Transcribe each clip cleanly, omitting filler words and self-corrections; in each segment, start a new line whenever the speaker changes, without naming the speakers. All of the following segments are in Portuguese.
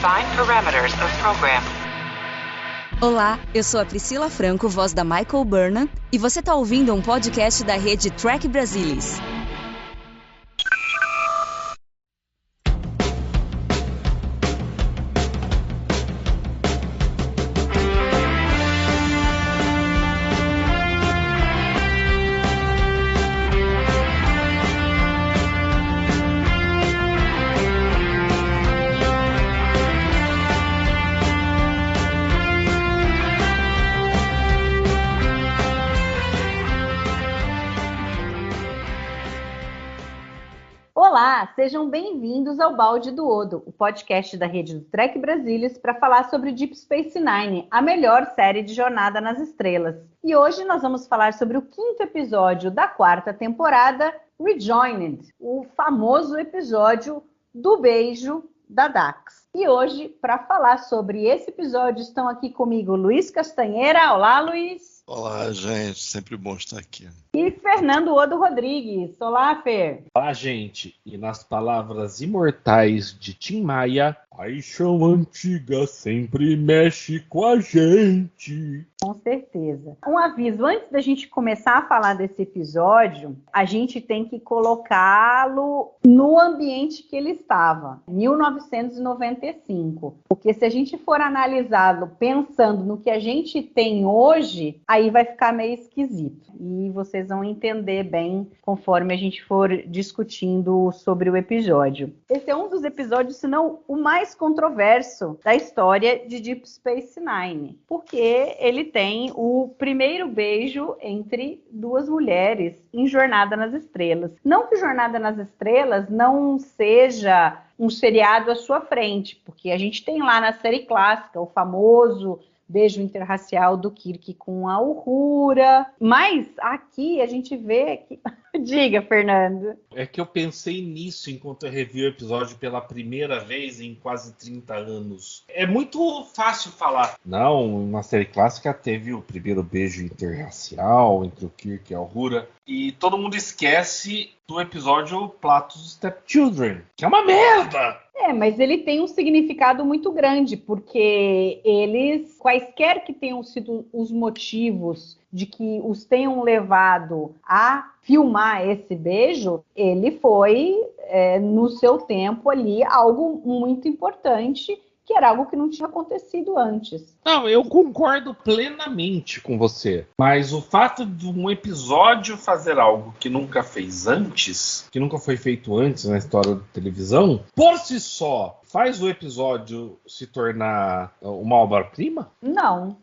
Define parameters of program.
Olá, eu sou a Priscila Franco, voz da Michael Burnham, e você está ouvindo um podcast da rede Trek Brasilis.
Olá, sejam bem-vindos ao Balde do Odo, o podcast da rede do Trek Brasilis para falar sobre Deep Space Nine, a melhor série de Jornada nas Estrelas. E hoje nós vamos falar sobre o 5º episódio da 4ª temporada, Rejoined, o famoso episódio do beijo da Dax. E hoje, para falar sobre esse episódio, estão aqui comigo Luiz Castanheira. Olá, Luiz.
Olá, gente. Sempre bom estar aqui.
E Fernando Odo Rodrigues. Olá, Fer.
Olá, gente. E nas palavras imortais de Tim Maia, paixão antiga sempre mexe com a gente.
Com certeza. Um aviso, antes da gente começar a falar desse episódio, a gente tem que colocá-lo no ambiente que ele estava, 1995. Porque se a gente for analisá-lo pensando no que a gente tem hoje, aí vai ficar meio esquisito. E vocês vão entender bem conforme a gente for discutindo sobre o episódio. Esse é um dos episódios, se não o mais controverso da história de Deep Space Nine, porque ele tem o primeiro beijo entre duas mulheres em Jornada nas Estrelas. Não que Jornada nas Estrelas não seja um seriado à sua frente, porque a gente tem lá na série clássica o famoso beijo interracial do Kirk com a Uhura, mas aqui a gente vê que... Diga, Fernando.
É que eu pensei nisso enquanto eu revi o episódio pela primeira vez em quase 30 anos. É muito fácil falar. Não, na série clássica teve o primeiro beijo interracial entre o Kirk e a Uhura. E todo mundo esquece do episódio Plato's Stepchildren, que é uma merda!
Mas ele tem um significado muito grande, porque eles, quaisquer que tenham sido os motivos de que os tenham levado a filmar esse beijo, ele foi, no seu tempo ali, algo muito importante, que era algo que não tinha acontecido antes.
Não, eu concordo plenamente com você. Mas o fato de um episódio fazer algo que nunca fez antes, que nunca foi feito antes na história da televisão, por si só, faz o episódio se tornar uma obra-prima?
Não,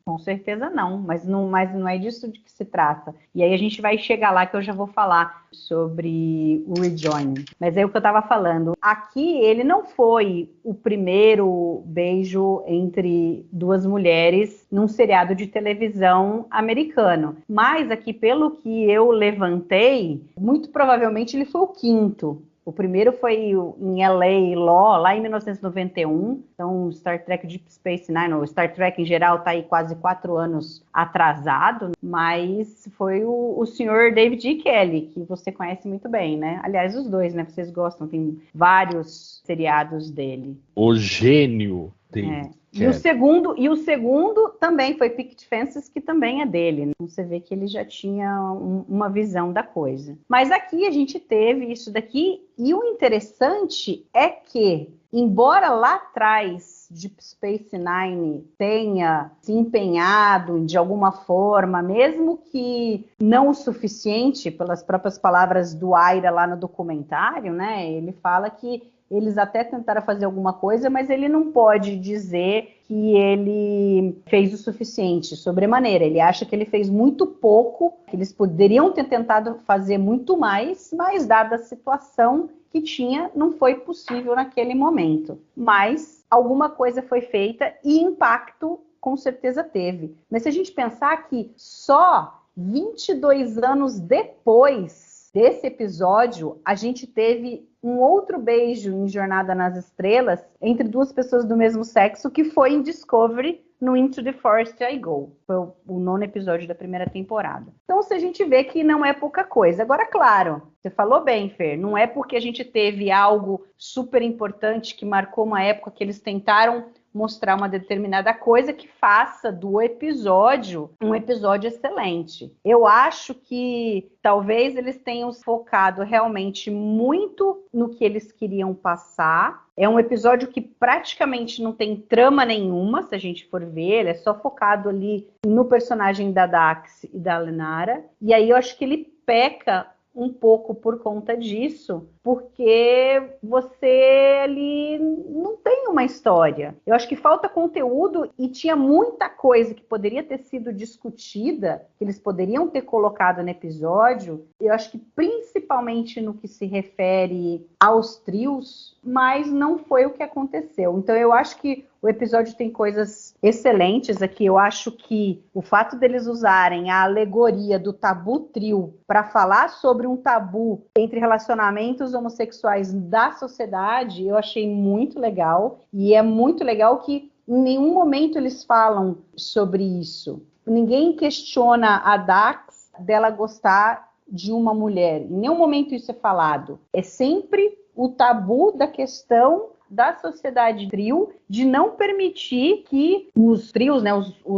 com certeza não, mas não é disso de que se trata. E aí a gente vai chegar lá que eu já vou falar sobre o Rejoining. Mas é o que eu estava falando. Aqui ele não foi o primeiro beijo entre duas mulheres num seriado de televisão americano. Mas aqui, pelo que eu levantei, muito provavelmente ele foi o 5º. O primeiro foi em LA Law, lá em 1991. Então, Star Trek Deep Space Nine, ou Star Trek em geral, está aí quase 4 anos atrasado. Mas foi o senhor David E. Kelley, que você conhece muito bem, né? Aliás, os dois, né? Vocês gostam, tem vários seriados dele.
O gênio dele.
E o segundo também foi Picket Fences, que também é dele. Né? Você vê que ele já tinha uma visão da coisa. Mas aqui a gente teve isso daqui, e o interessante é que, embora lá atrás Deep Space Nine tenha se empenhado de alguma forma, mesmo que não o suficiente, pelas próprias palavras do Aira lá no documentário, né? Ele fala que eles até tentaram fazer alguma coisa, mas ele não pode dizer que ele fez o suficiente, sobremaneira. Ele acha que ele fez muito pouco, que eles poderiam ter tentado fazer muito mais, mas dada a situação que tinha, não foi possível naquele momento. Mas alguma coisa foi feita e impacto com certeza teve. Mas se a gente pensar que só 22 anos depois desse episódio, a gente teve um outro beijo em Jornada nas Estrelas entre duas pessoas do mesmo sexo, que foi em Discovery, no Into the Forest I Go. Foi o 9º episódio da primeira temporada. Então, se a gente vê que não é pouca coisa. Agora, claro, você falou bem, Fer, não é porque a gente teve algo super importante que marcou uma época que eles tentaram mostrar uma determinada coisa que faça do episódio um episódio excelente. Eu acho que talvez eles tenham focado realmente muito no que eles queriam passar. É um episódio que praticamente não tem trama nenhuma, se a gente for ver, ele é só focado ali no personagem da Dax e da Lenara. E aí eu acho que ele peca um pouco por conta disso, porque você ali não tem uma história. Eu acho que falta conteúdo e tinha muita coisa que poderia ter sido discutida, que eles poderiam ter colocado no episódio. Eu acho que principalmente no que se refere aos trios, mas não foi o que aconteceu. Então eu acho que o episódio tem coisas excelentes aqui. Eu acho que o fato deles usarem a alegoria do tabu trio para falar sobre um tabu entre relacionamentos homossexuais da sociedade, eu achei muito legal. E é muito legal que em nenhum momento eles falam sobre isso. Ninguém questiona a Dax dela gostar de uma mulher. Em nenhum momento isso é falado. É sempre o tabu da questão da sociedade trio de não permitir que os trios, né,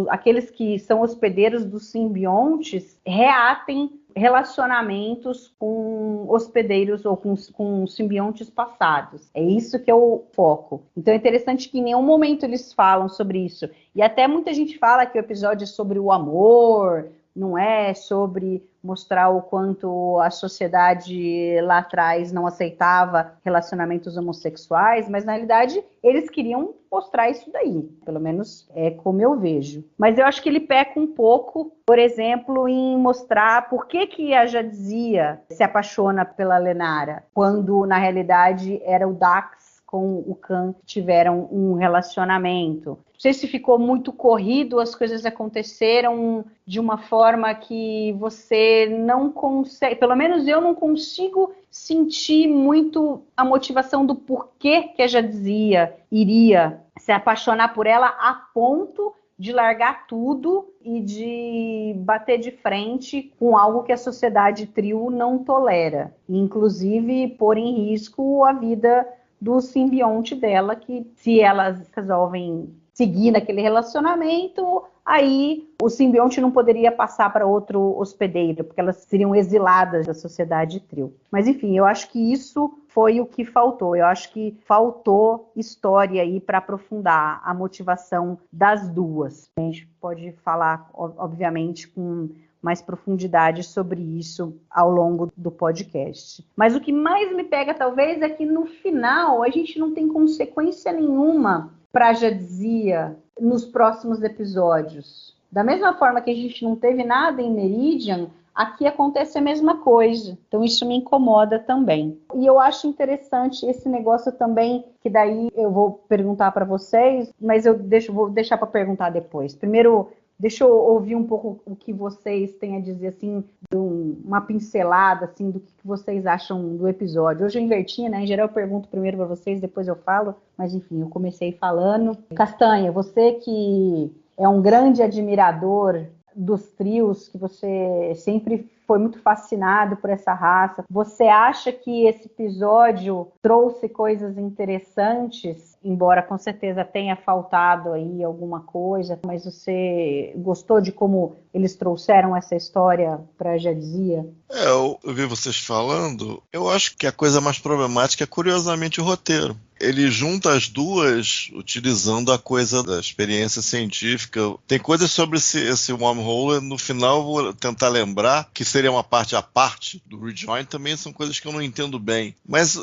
aqueles que são hospedeiros dos simbiontes, reatem relacionamentos com hospedeiros ou com simbiontes passados. É isso que é o foco. Então é interessante que em nenhum momento eles falam sobre isso. E até muita gente fala que o episódio é sobre o amor, não é sobre mostrar o quanto a sociedade lá atrás não aceitava relacionamentos homossexuais, mas na realidade eles queriam mostrar isso daí, pelo menos é como eu vejo. Mas eu acho que ele peca um pouco, por exemplo, em mostrar por que a Jadzia se apaixona pela Lenara, quando na realidade era o Dax com o Khan que tiveram um relacionamento. Não sei se ficou muito corrido, as coisas aconteceram de uma forma que você não consegue, pelo menos eu não consigo sentir muito a motivação do porquê que a Jadzia iria se apaixonar por ela a ponto de largar tudo e de bater de frente com algo que a sociedade trio não tolera, inclusive pôr em risco a vida do simbionte dela, que se elas resolvem seguir naquele relacionamento, aí o simbionte não poderia passar para outro hospedeiro, porque elas seriam exiladas da sociedade trio. Mas enfim, eu acho que isso foi o que faltou. Eu acho que faltou história aí para aprofundar a motivação das duas. A gente pode falar, obviamente, com mais profundidade sobre isso ao longo do podcast. Mas o que mais me pega, talvez, é que no final a gente não tem consequência nenhuma para a Jadzia nos próximos episódios. Da mesma forma que a gente não teve nada em Meridian, aqui acontece a mesma coisa. Então isso me incomoda também. E eu acho interessante esse negócio também, que daí eu vou perguntar para vocês, mas vou deixar para perguntar depois. Primeiro, deixa eu ouvir um pouco o que vocês têm a dizer, assim, uma pincelada, assim, do que vocês acham do episódio. Hoje eu inverti, né? Em geral eu pergunto primeiro para vocês, depois eu falo. Mas, enfim, eu comecei falando. Castanha, você que é um grande admirador dos trios, que você sempre foi muito fascinado por essa raça, você acha que esse episódio trouxe coisas interessantes, embora com certeza tenha faltado aí alguma coisa, mas você gostou de como eles trouxeram essa história para a Jadzia?
Eu vi vocês falando, eu acho que a coisa mais problemática é, curiosamente, o roteiro. Ele junta as duas utilizando a coisa da experiência científica. Tem coisas sobre esse wormhole, no final vou tentar lembrar, que seria uma parte à parte do Rejoin, também são coisas que eu não entendo bem. Mas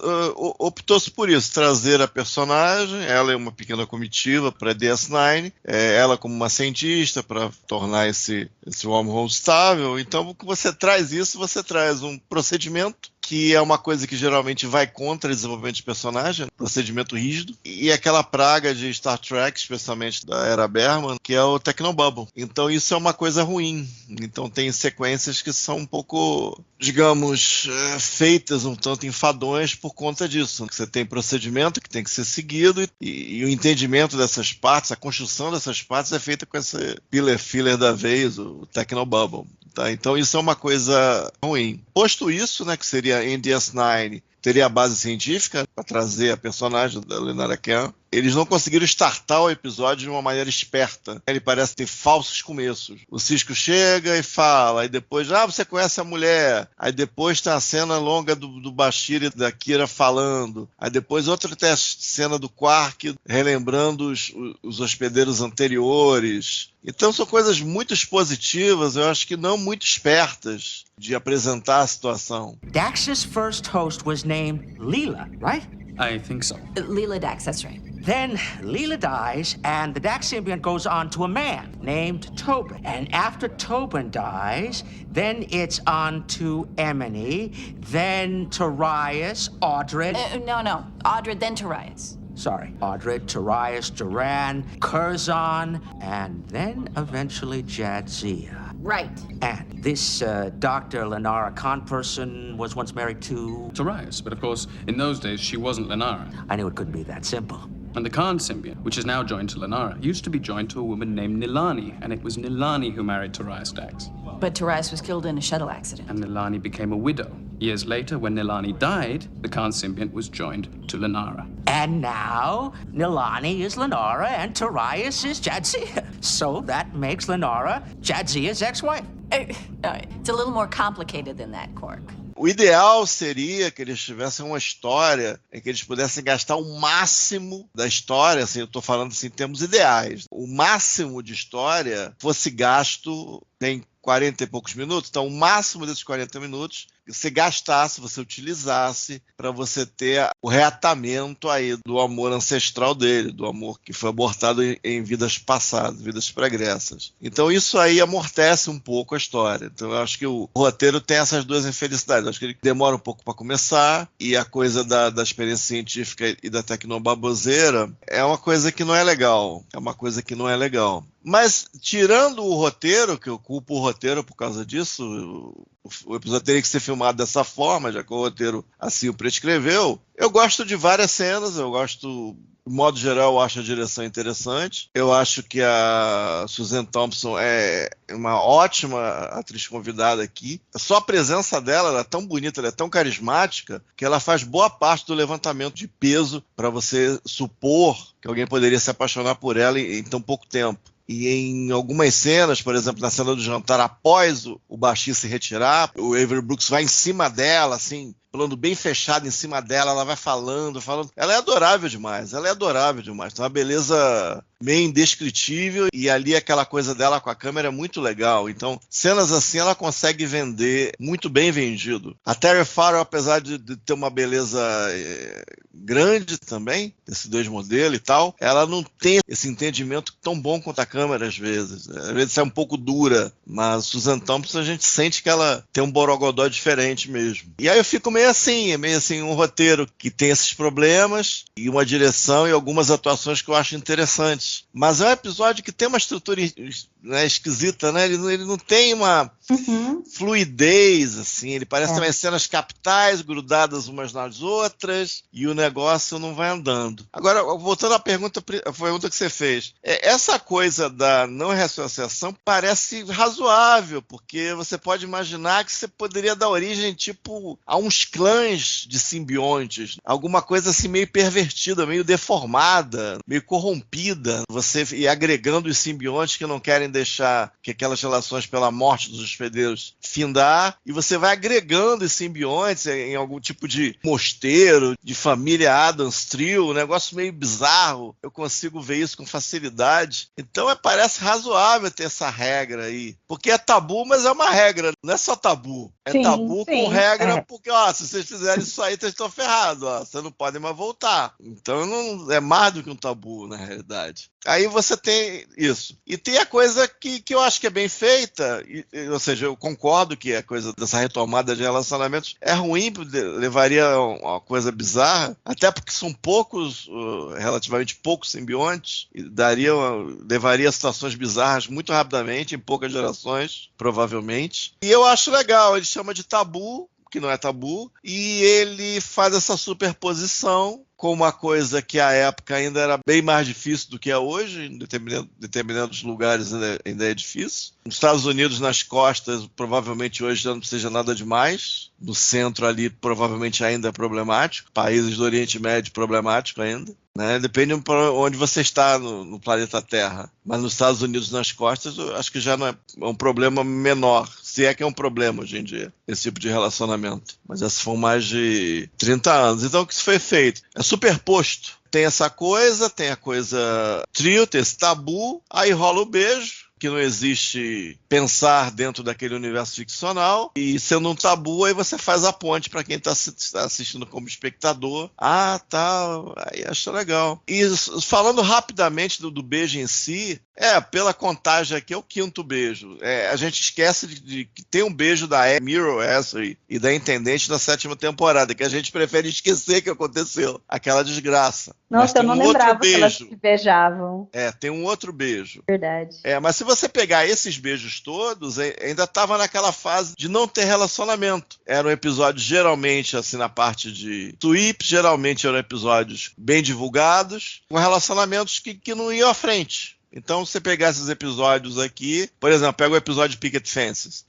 optou-se por isso, trazer a personagem, ela é uma pequena comitiva para DS9, ela como uma cientista para tornar esse wormhole estável. Então, você traz isso, você traz um procedimento que é uma coisa que geralmente vai contra o desenvolvimento de personagem, procedimento rígido, e aquela praga de Star Trek, especialmente da era Berman, que é o Technobubble. Então isso é uma coisa ruim. Então tem sequências que são um pouco, digamos, feitas um tanto enfadonhas por conta disso. Você tem procedimento que tem que ser seguido e o entendimento dessas partes, a construção dessas partes é feita com esse filler da vez, o Technobubble. Tá? Então isso é uma coisa ruim. Posto isso, né, que seria em DS9, teria a base científica para trazer a personagem da Lenara Khan. Eles não conseguiram startar o episódio de uma maneira esperta. Ele parece ter falsos começos. O Cisco chega e fala, aí depois, você conhece a mulher. Aí depois tem a cena longa do Bashir e da Kira falando. Aí depois outra tem a cena do Quark relembrando os hospedeiros anteriores. Então são coisas muito expositivas, eu acho que não muito espertas de apresentar a situação.
Dax's first host was named Leela, right?
I think so.
Leela Dax, that's right.
Then Leela dies, and the Dax symbiont goes on to a man named Tobin. And after Tobin dies, then it's on to Emily, then Tarius, Audred.
No. Audred, then Tarius.
Sorry, Audred, Tarius, Duran, Curzon, and then eventually Jadzia.
Right.
And this Dr. Lenara Khan person was once married to...
Tarius, but of course, in those days, she wasn't Lenara.
I knew it couldn't be that simple.
And the Khan symbiont, which is now joined to Lenara, used to be joined to a woman named Nilani, and it was Nilani who married Tarius Dax.
But Tarius was killed in a shuttle accident.
And Nilani became a widow. Years later, when Nilani died, the Khan symbiont was joined to Lenara.
And now, Nilani is Lenara and Tarius is Jadzia. So that makes Lenara Jadzia's ex-wife.
It's a little more complicated than that, Quark.
O ideal seria que eles tivessem uma história em que eles pudessem gastar o máximo da história, assim, eu estou falando assim, em termos ideais, o máximo de história fosse gasto em 40 e poucos minutos, então o máximo desses 40 minutos você gastasse, você utilizasse para você ter o reatamento aí do amor ancestral dele, do amor que foi abortado em vidas passadas, vidas pregressas. Então isso aí amortece um pouco a história. Então eu acho que o roteiro tem essas duas infelicidades. Eu acho que ele demora um pouco para começar e a coisa da experiência científica e da tecnobaboseira é uma coisa que não é legal. Mas, tirando o roteiro, que eu culpo o roteiro por causa disso, o episódio teria que ser filmado dessa forma, já que o roteiro assim o prescreveu. Eu gosto de várias cenas, de modo geral, eu acho a direção interessante. Eu acho que a Susan Thompson é uma ótima atriz convidada aqui. Só a presença dela, ela é tão bonita, ela é tão carismática, que ela faz boa parte do levantamento de peso para você supor que alguém poderia se apaixonar por ela em tão pouco tempo. E em algumas cenas, por exemplo, na cena do jantar, após o Bashir se retirar, o Avery Brooks vai em cima dela, assim, plano bem fechado em cima dela, ela vai falando. Ela é adorável demais, Tem uma beleza meio indescritível e ali aquela coisa dela com a câmera é muito legal. Então, cenas assim ela consegue vender muito bem vendido. A Terry Farrell, apesar de ter uma beleza grande também, esse 2 modelo e tal, ela não tem esse entendimento tão bom quanto a câmera às vezes. Às vezes é um pouco dura, mas Susan Thompson a gente sente que ela tem um borogodó diferente mesmo. E aí eu fico meio assim, um roteiro que tem esses problemas e uma direção e algumas atuações que eu acho interessantes. Mas é um episódio que tem uma estrutura, né, esquisita, né? Ele não tem uma fluidez, assim. Ele parece ter umas cenas capitais grudadas umas nas outras e o negócio não vai andando. Agora, voltando à pergunta que você fez, essa coisa da não reassociação parece razoável, porque você pode imaginar que você poderia dar origem, tipo, a uns clãs de simbiontes, alguma coisa assim meio pervertida, meio deformada, meio corrompida. Você ir agregando os simbiontes que não querem deixar que aquelas relações pela morte dos hospedeiros findar, e você vai agregando os simbiontes em algum tipo de mosteiro, de família Addams Trio, um negócio meio bizarro. Eu consigo ver isso com facilidade. Então parece razoável ter essa regra aí. Porque é tabu, mas é uma regra. Não é só tabu. É tabu com regra, porque se vocês fizerem isso aí, vocês estão ferrados. Vocês não podem mais voltar. Então não é mais do que um tabu, na realidade. Aí você tem isso. E tem a coisa que eu acho que é bem feita, ou seja, eu concordo que a coisa dessa retomada de relacionamentos é ruim, levaria a uma coisa bizarra, até porque são poucos, relativamente poucos simbiontes, e levaria a situações bizarras muito rapidamente, em poucas gerações, provavelmente. E eu acho legal, ele chama de tabu, que não é tabu, e ele faz essa superposição com uma coisa que à época ainda era bem mais difícil do que é hoje, em determinados lugares ainda é difícil. Nos Estados Unidos, nas costas, provavelmente hoje já não seja nada demais. No centro ali, provavelmente ainda é problemático. Países do Oriente Médio, problemático ainda. Né? Depende de onde você está no planeta Terra. Mas nos Estados Unidos, nas costas, eu acho que já não é um problema menor. Se é que é um problema hoje em dia, esse tipo de relacionamento. Mas já se foram mais de 30 anos. Então, o que foi feito? É superposto. Tem essa coisa, tem a coisa trio, tem esse tabu, aí rola o beijo, que não existe pensar dentro daquele universo ficcional, e sendo um tabu, aí você faz a ponte para quem está assistindo como espectador. Ah, tá, aí acha legal. E falando rapidamente do beijo em si, pela contagem aqui é o 5º beijo. A gente esquece de que tem um beijo da Miro Ashley e da Intendente na 7ª temporada, que a gente prefere esquecer que aconteceu, aquela desgraça.
Nossa, eu não lembrava que elas se beijavam.
Tem um outro beijo.
Verdade.
Mas se você pegar esses beijos todos, ainda estava naquela fase de não ter relacionamento. Eram episódios geralmente assim na parte de sweep, geralmente eram episódios bem divulgados, com relacionamentos que não iam à frente. Então, se você pegar esses episódios aqui, por exemplo, pega o episódio de Picket Fences.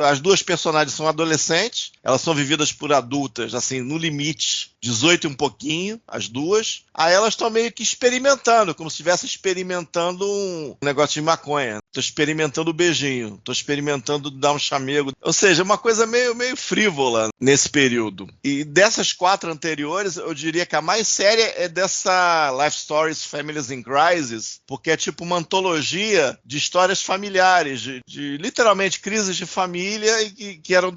As duas personagens são adolescentes, elas são vividas por adultas, assim, no limite, 18 e um pouquinho, as duas. Aí elas estão meio que experimentando, como se estivesse experimentando um negócio de maconha. Estou experimentando o beijinho, estou experimentando dar um chamego. Ou seja, uma coisa meio frívola nesse período. E dessas 4 anteriores, eu diria que a mais séria é dessa Life Stories Families in Crisis, porque é tipo uma antologia de histórias familiares, de literalmente crises de família e que eram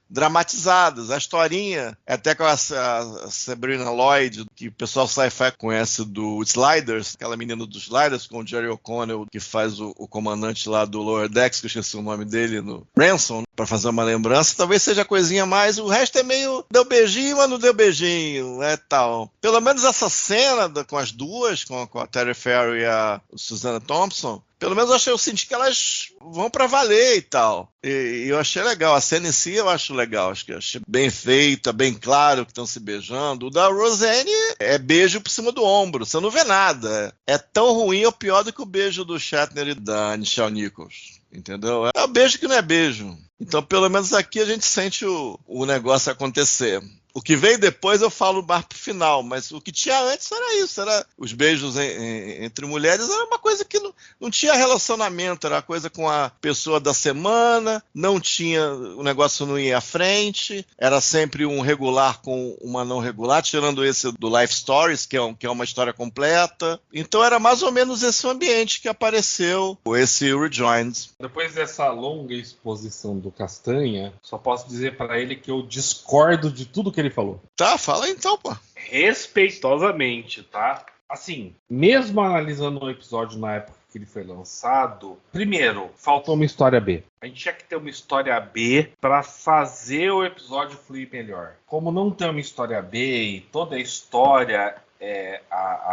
dramatizadas. A historinha, até com a Sabrina Lloyd, que o pessoal sci-fi conhece do Sliders, aquela menina dos Sliders, com o Jerry O'Connell, que faz o comandante lá do Lower Decks, que eu esqueci o nome dele, no Ransom, para fazer uma lembrança. Talvez seja a coisinha mais, o resto é meio deu beijinho, mas não deu beijinho, tal. Pelo menos essa cena com as duas, com a Terry Farrell e a Susanna Thompson, pelo menos eu senti que elas vão pra valer e tal. E eu achei legal. A cena em si eu acho legal. Acho que achei bem feita, bem claro que estão se beijando. O da Roseanne é beijo por cima do ombro. Você não vê nada. É tão ruim ou pior do que o beijo do Shatner e da Nichelle Nichols. Entendeu? É um beijo que não é beijo. Então, pelo menos aqui a gente sente o negócio acontecer. O que veio depois eu falo mais pro final, mas o que tinha antes era isso, era os beijos entre mulheres, era uma coisa que não tinha relacionamento, era uma coisa com a pessoa da semana, não tinha, o negócio não ia à frente, era sempre um regular com uma não regular, tirando esse do Life Stories, que é uma história completa. Então era mais ou menos esse ambiente que apareceu, esse Rejoined.
Depois dessa longa exposição do Castanha, só posso dizer para ele que eu discordo de tudo que ele falou.
Tá, fala então, pô.
Respeitosamente, tá? Assim, mesmo analisando o episódio na época que ele foi lançado, primeiro, faltou uma história B. A gente tinha que ter uma história B para fazer o episódio fluir melhor. Como não tem uma história B e toda a história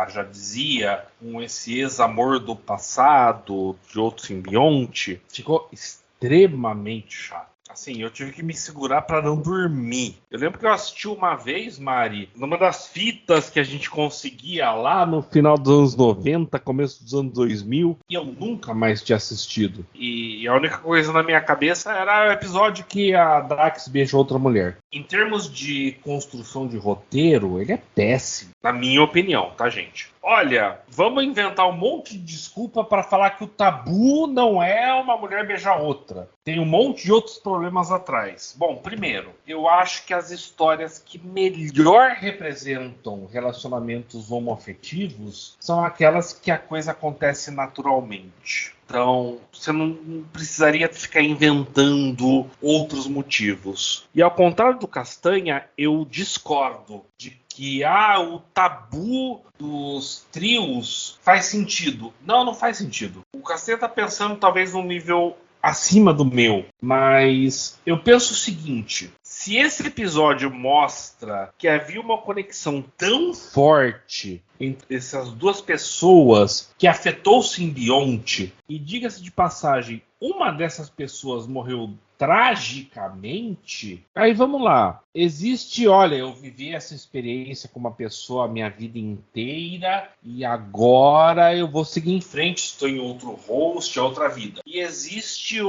já dizia, com esse ex-amor do passado, de outro simbionte, ficou extremamente chato. Assim, eu tive que me segurar pra não dormir. Eu lembro que eu assisti uma vez, Mari, numa das fitas que a gente conseguia lá no final dos anos 90, começo dos anos 2000, e eu nunca mais tinha assistido. E a única coisa na minha cabeça era o episódio que a Dax beija outra mulher. Em termos de construção de roteiro, ele é péssimo, na minha opinião, tá, gente? Olha, vamos inventar um monte de desculpa para falar que o tabu não é uma mulher beijar outra. Tem um monte de outros problemas problemas atrás. Bom, primeiro, eu acho que as histórias que melhor representam relacionamentos homoafetivos são aquelas que a coisa acontece naturalmente. Então, você não precisaria ficar inventando outros motivos. E ao contrário do Castanha, eu discordo de que o tabu dos trios faz sentido. Não faz sentido. O Castanha está pensando talvez num nível acima do meu, mas eu penso o seguinte: se esse episódio mostra que havia uma conexão tão forte entre essas duas pessoas que afetou o simbionte, e diga-se de passagem, uma dessas pessoas morreu tragicamente, aí vamos lá. Eu vivi essa experiência com uma pessoa a minha vida inteira e agora eu vou seguir em frente, estou em outro host, outra vida. E existe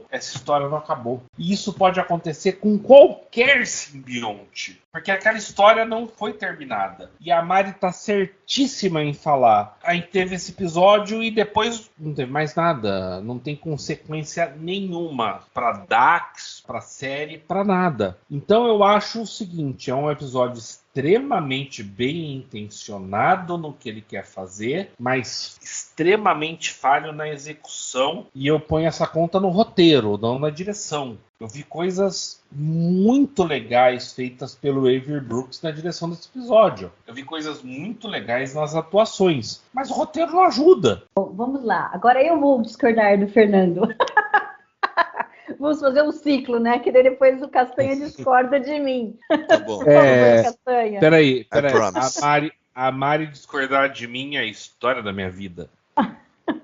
essa história não acabou. E isso pode acontecer com qualquer simbionte, porque aquela história não foi terminada. E a Mari tá certíssima em falar. Aí teve esse episódio e depois não teve mais nada. Não tem consequência nenhuma para Dax, para série, para nada. Então eu acho o seguinte, é um episódio extremamente bem intencionado no que ele quer fazer, mas extremamente falho na execução, e eu ponho essa conta no roteiro, não na direção. Eu vi coisas muito legais feitas pelo Avery Brooks na direção desse episódio. Eu vi coisas muito legais nas atuações, mas o roteiro não ajuda.
Bom, vamos lá, agora eu vou discordar do Fernando. Vamos fazer um ciclo, né? Que daí depois o Castanha discorda de mim.
Tá bom.
Por favor, Castanha.
Peraí. A Mari discordar de mim é a história da minha vida.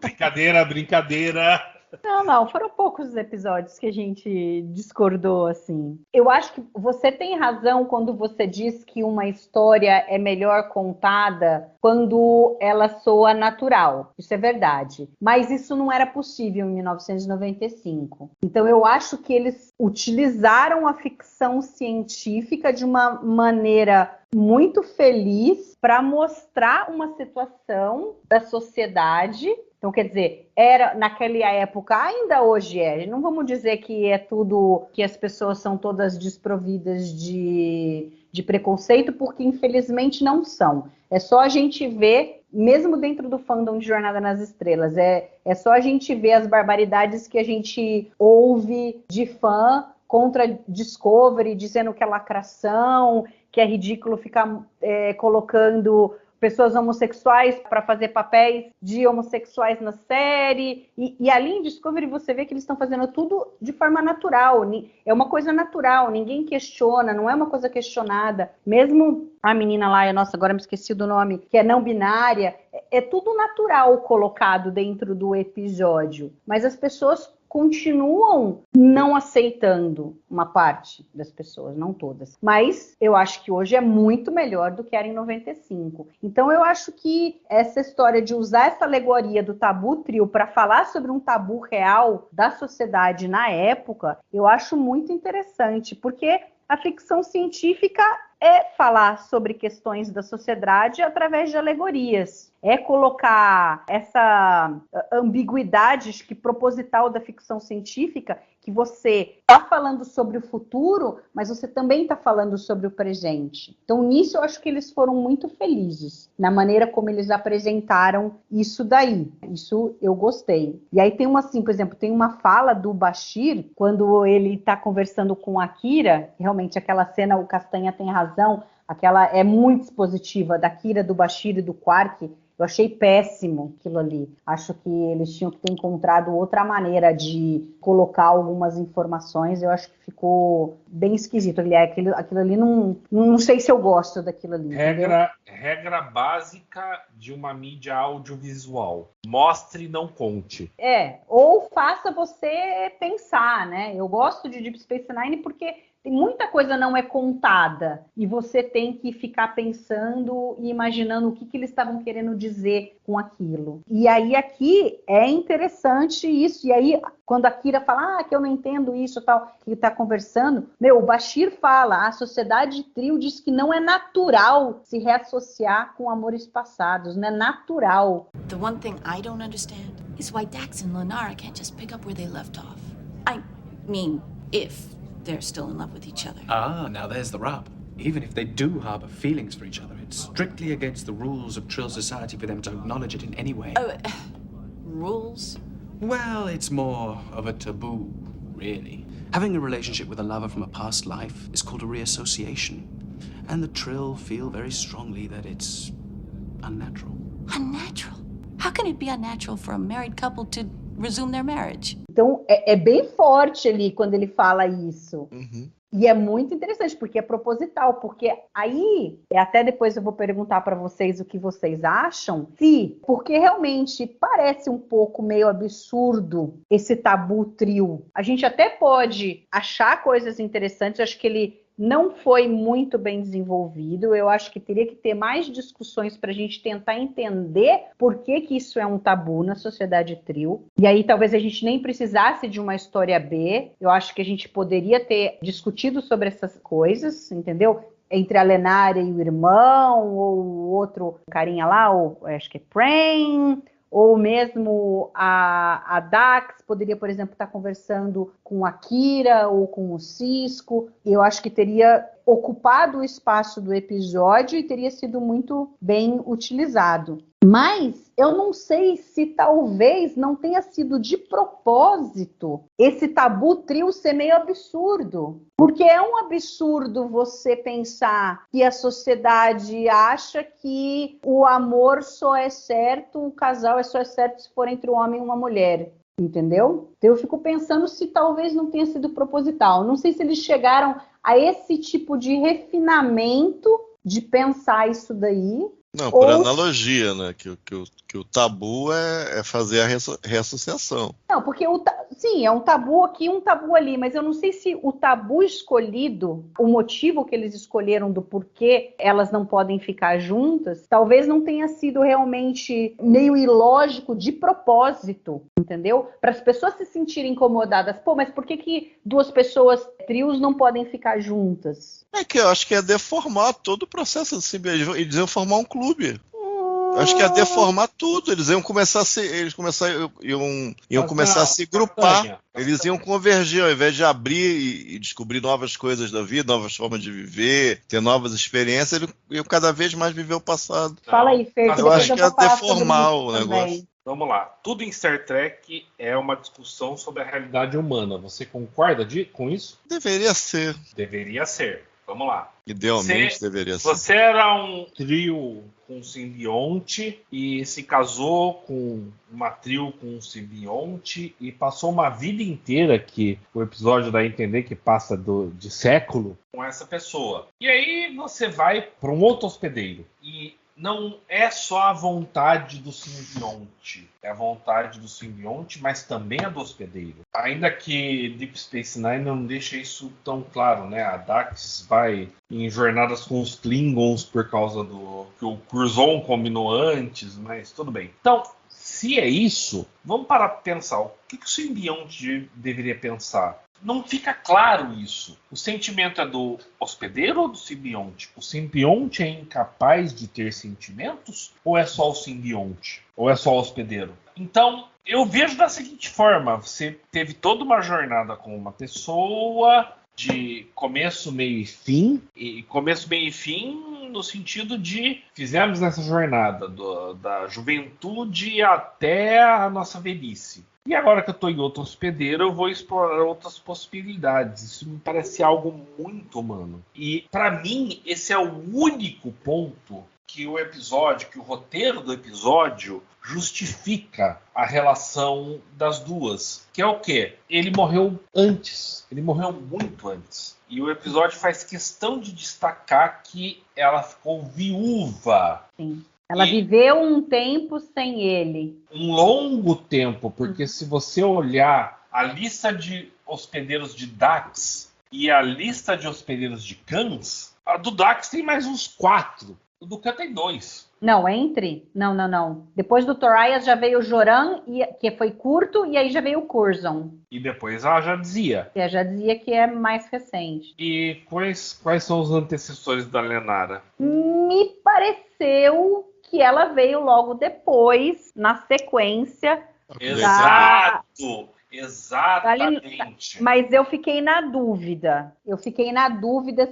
Brincadeira.
Não, foram poucos episódios que a gente discordou, assim. Eu acho que você tem razão quando você diz que uma história é melhor contada quando ela soa natural. Isso é verdade. Mas isso não era possível em 1995. Então eu acho que eles utilizaram a ficção científica de uma maneira muito feliz para mostrar uma situação da sociedade. Então, quer dizer, era naquela época, ainda hoje é. Não vamos dizer que é tudo, que as pessoas são todas desprovidas de preconceito, porque infelizmente não são. É só a gente ver, mesmo dentro do fandom de Jornada nas Estrelas, é só a gente ver as barbaridades que a gente ouve de fã contra Discovery, dizendo que é lacração, que é ridículo ficar colocando pessoas homossexuais para fazer papéis de homossexuais na série. E ali em Discovery você vê que eles estão fazendo tudo de forma natural. É uma coisa natural, ninguém questiona, não é uma coisa questionada. Mesmo a menina lá, nossa, agora me esqueci do nome, que é não binária, é tudo natural colocado dentro do episódio. Mas as pessoas continuam não aceitando, uma parte das pessoas, não todas. Mas eu acho que hoje é muito melhor do que era em 95. Então eu acho que essa história de usar essa alegoria do tabu trio para falar sobre um tabu real da sociedade na época, eu acho muito interessante, porque a ficção científica é falar sobre questões da sociedade através de alegorias. É colocar essa ambiguidade, acho que proposital da ficção científica, que você está falando sobre o futuro, mas você também está falando sobre o presente. Então, nisso, eu acho que eles foram muito felizes, na maneira como eles apresentaram isso daí. Isso eu gostei. E aí tem por exemplo, tem uma fala do Bashir, quando ele está conversando com a Kira, realmente aquela cena, o Castanha tem razão, aquela é muito expositiva, da Kira, do Bashir e do Quark. Eu achei péssimo aquilo ali. Acho que eles tinham que ter encontrado outra maneira de colocar algumas informações. Eu acho que ficou bem esquisito. Aquilo ali não sei se eu gosto daquilo ali.
Regra básica de uma mídia audiovisual. Mostre e não conte.
Ou faça você pensar, né? Eu gosto de Deep Space Nine porque tem muita coisa não é contada e você tem que ficar pensando e imaginando o que eles estavam querendo dizer com aquilo. E aí aqui é interessante isso. E aí quando a Kira fala que eu não entendo isso, tal, que está conversando, o Bashir fala, a sociedade trio diz que não é natural se reassociar com amores passados, não é natural.
The one thing I don't understand is why Dax and Lenara can't just pick up where they left off. I mean, If they're still in love with each other.
Ah, now there's the rub. Even if they do harbor feelings for each other, it's strictly against the rules of Trill society for them to acknowledge it in any way.
Rules?
Well, it's more of a taboo, really. Having a relationship with a lover from a past life is called a reassociation. And the Trill feel very strongly that it's unnatural.
Unnatural? How can it be unnatural for a married couple to resume their marriage?
Então, é bem forte ali quando ele fala isso.
Uhum.
E é muito interessante, porque é proposital, porque aí, até depois eu vou perguntar para vocês o que vocês acham, porque realmente parece um pouco meio absurdo esse tabu Trill. A gente até pode achar coisas interessantes, eu acho que ele não foi muito bem desenvolvido, eu acho que teria que ter mais discussões para a gente tentar entender por que isso é um tabu na sociedade Trill. E aí talvez a gente nem precisasse de uma história B, eu acho que a gente poderia ter discutido sobre essas coisas, entendeu? Entre a Lenara e o irmão, ou o outro carinha lá, ou acho que é Pran, ou mesmo a Dax poderia, por exemplo, estar conversando com a Kira ou com o Cisco. Eu acho que teria ocupado o espaço do episódio e teria sido muito bem utilizado. Mas eu não sei se talvez não tenha sido de propósito esse tabu Trill ser meio absurdo. Porque é um absurdo você pensar que a sociedade acha que o amor só é certo, o casal só é certo se for entre um homem e uma mulher. Entendeu? Então eu fico pensando se talvez não tenha sido proposital. Não sei se eles chegaram a esse tipo de refinamento de pensar isso daí.
Não, por analogia, né? Que o tabu é fazer a reassociação.
Não, porque sim, é um tabu aqui, um tabu ali, mas eu não sei se o tabu escolhido, o motivo que eles escolheram do porquê elas não podem ficar juntas, talvez não tenha sido realmente meio ilógico de propósito, entendeu? Para as pessoas se sentirem incomodadas. Pô, mas por que duas pessoas trios não podem ficar juntas?
É que eu acho que é deformar todo o processo de simbiose. Eles iam formar um clube. Acho que ia deformar tudo. Eles iam começar a se, iam começar a se grupar. Eles iam convergir, ao invés de abrir e descobrir novas coisas da vida, novas formas de viver, ter novas experiências, eles iam cada vez mais viver o passado.
Fala aí, Fer.
Eu acho que ia deformar o negócio.
Vamos lá. Tudo em Star Trek é uma discussão sobre a realidade humana. Você concorda com isso?
Deveria ser.
Deveria ser. Vamos lá.
Idealmente deveria ser.
Você era um trio com simbionte e se casou com uma trio com um simbionte e passou uma vida inteira, que o episódio dá a entender que passa de século, com essa pessoa. E aí você vai para um outro hospedeiro e não é só a vontade do simbionte, é a vontade do simbionte, mas também a do hospedeiro. Ainda que Deep Space Nine não deixa isso tão claro, né? A Dax vai em jornadas com os Klingons por causa do que o Curzon combinou antes, mas tudo bem. Então, se é isso, vamos parar para pensar. O que o simbionte deveria pensar? Não fica claro isso. O sentimento é do hospedeiro ou do simbionte? O simbionte é incapaz de ter sentimentos? Ou é só o simbionte? Ou é só o hospedeiro? Então, eu vejo da seguinte forma. Você teve toda uma jornada com uma pessoa de começo, meio e fim. E começo, meio e fim no sentido de fizemos essa jornada da juventude até a nossa velhice. E agora que eu estou em outro hospedeiro, eu vou explorar outras possibilidades. Isso me parece algo muito humano. E, para mim, esse é o único ponto que o episódio, que o roteiro do episódio justifica a relação das duas. Que é o quê? Ele morreu antes. Ele morreu muito antes. E o episódio faz questão de destacar que ela ficou viúva.
Sim. Ela viveu um tempo sem ele.
Um longo tempo, porque se você olhar a lista de hospedeiros de Dax e a lista de hospedeiros de Kans, a do Dax tem mais uns 4. O do Khan tem 2.
Não, Não. Depois do Torias já veio o Joran, que foi curto, e aí já veio o Curzon.
E depois ela já dizia.
Ela já dizia que é mais recente.
E quais são os antecessores da Lenara?
Me pareceu que ela veio logo depois, na sequência.
Exato! Exatamente.
Mas eu fiquei na dúvida.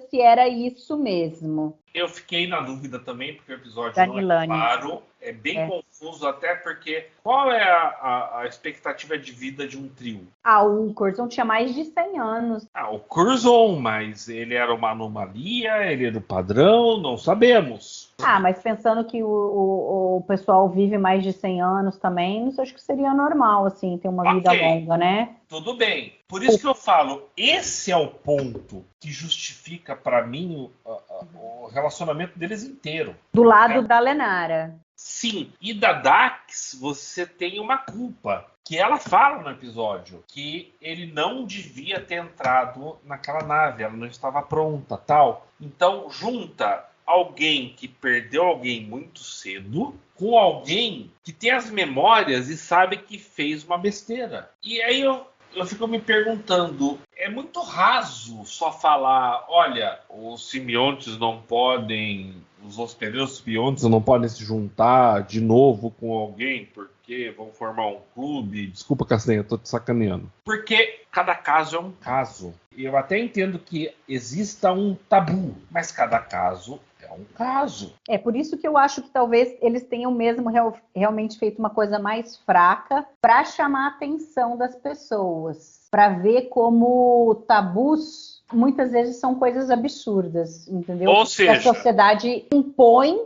Se era isso mesmo.
Eu fiquei na dúvida também, porque o episódio
Danilani.
não é claro. É bem confuso, até porque qual é a expectativa de vida de um trio?
O Curzon tinha mais de 100 anos.
O Curzon, mas ele era uma anomalia, ele era o padrão, não sabemos.
Mas pensando que o pessoal vive mais de 100 anos também, isso acho que seria normal, assim, ter uma vida longa, né?
Tudo bem. Por isso que eu falo, esse é o ponto que justifica para mim o relacionamento deles inteiro.
Do lado da Lenara.
Sim, e da Dax você tem uma culpa, que ela fala no episódio, que ele não devia ter entrado naquela nave, ela não estava pronta, tal. Então junta alguém que perdeu alguém muito cedo com alguém que tem as memórias e sabe que fez uma besteira. E aí eu fico me perguntando, é muito raso só falar, olha, os simbiontes não podem, os hospedeiros simbiontes não podem se juntar de novo com alguém porque vão formar um clube. Desculpa, Castanha, tô te sacaneando. Porque cada caso é um caso. Eu até entendo que exista um tabu, mas cada caso é um caso.
É por isso que eu acho que talvez eles tenham mesmo realmente feito uma coisa mais fraca para chamar a atenção das pessoas, para ver como tabus muitas vezes são coisas absurdas, entendeu?
Ou seja,
a sociedade impõe,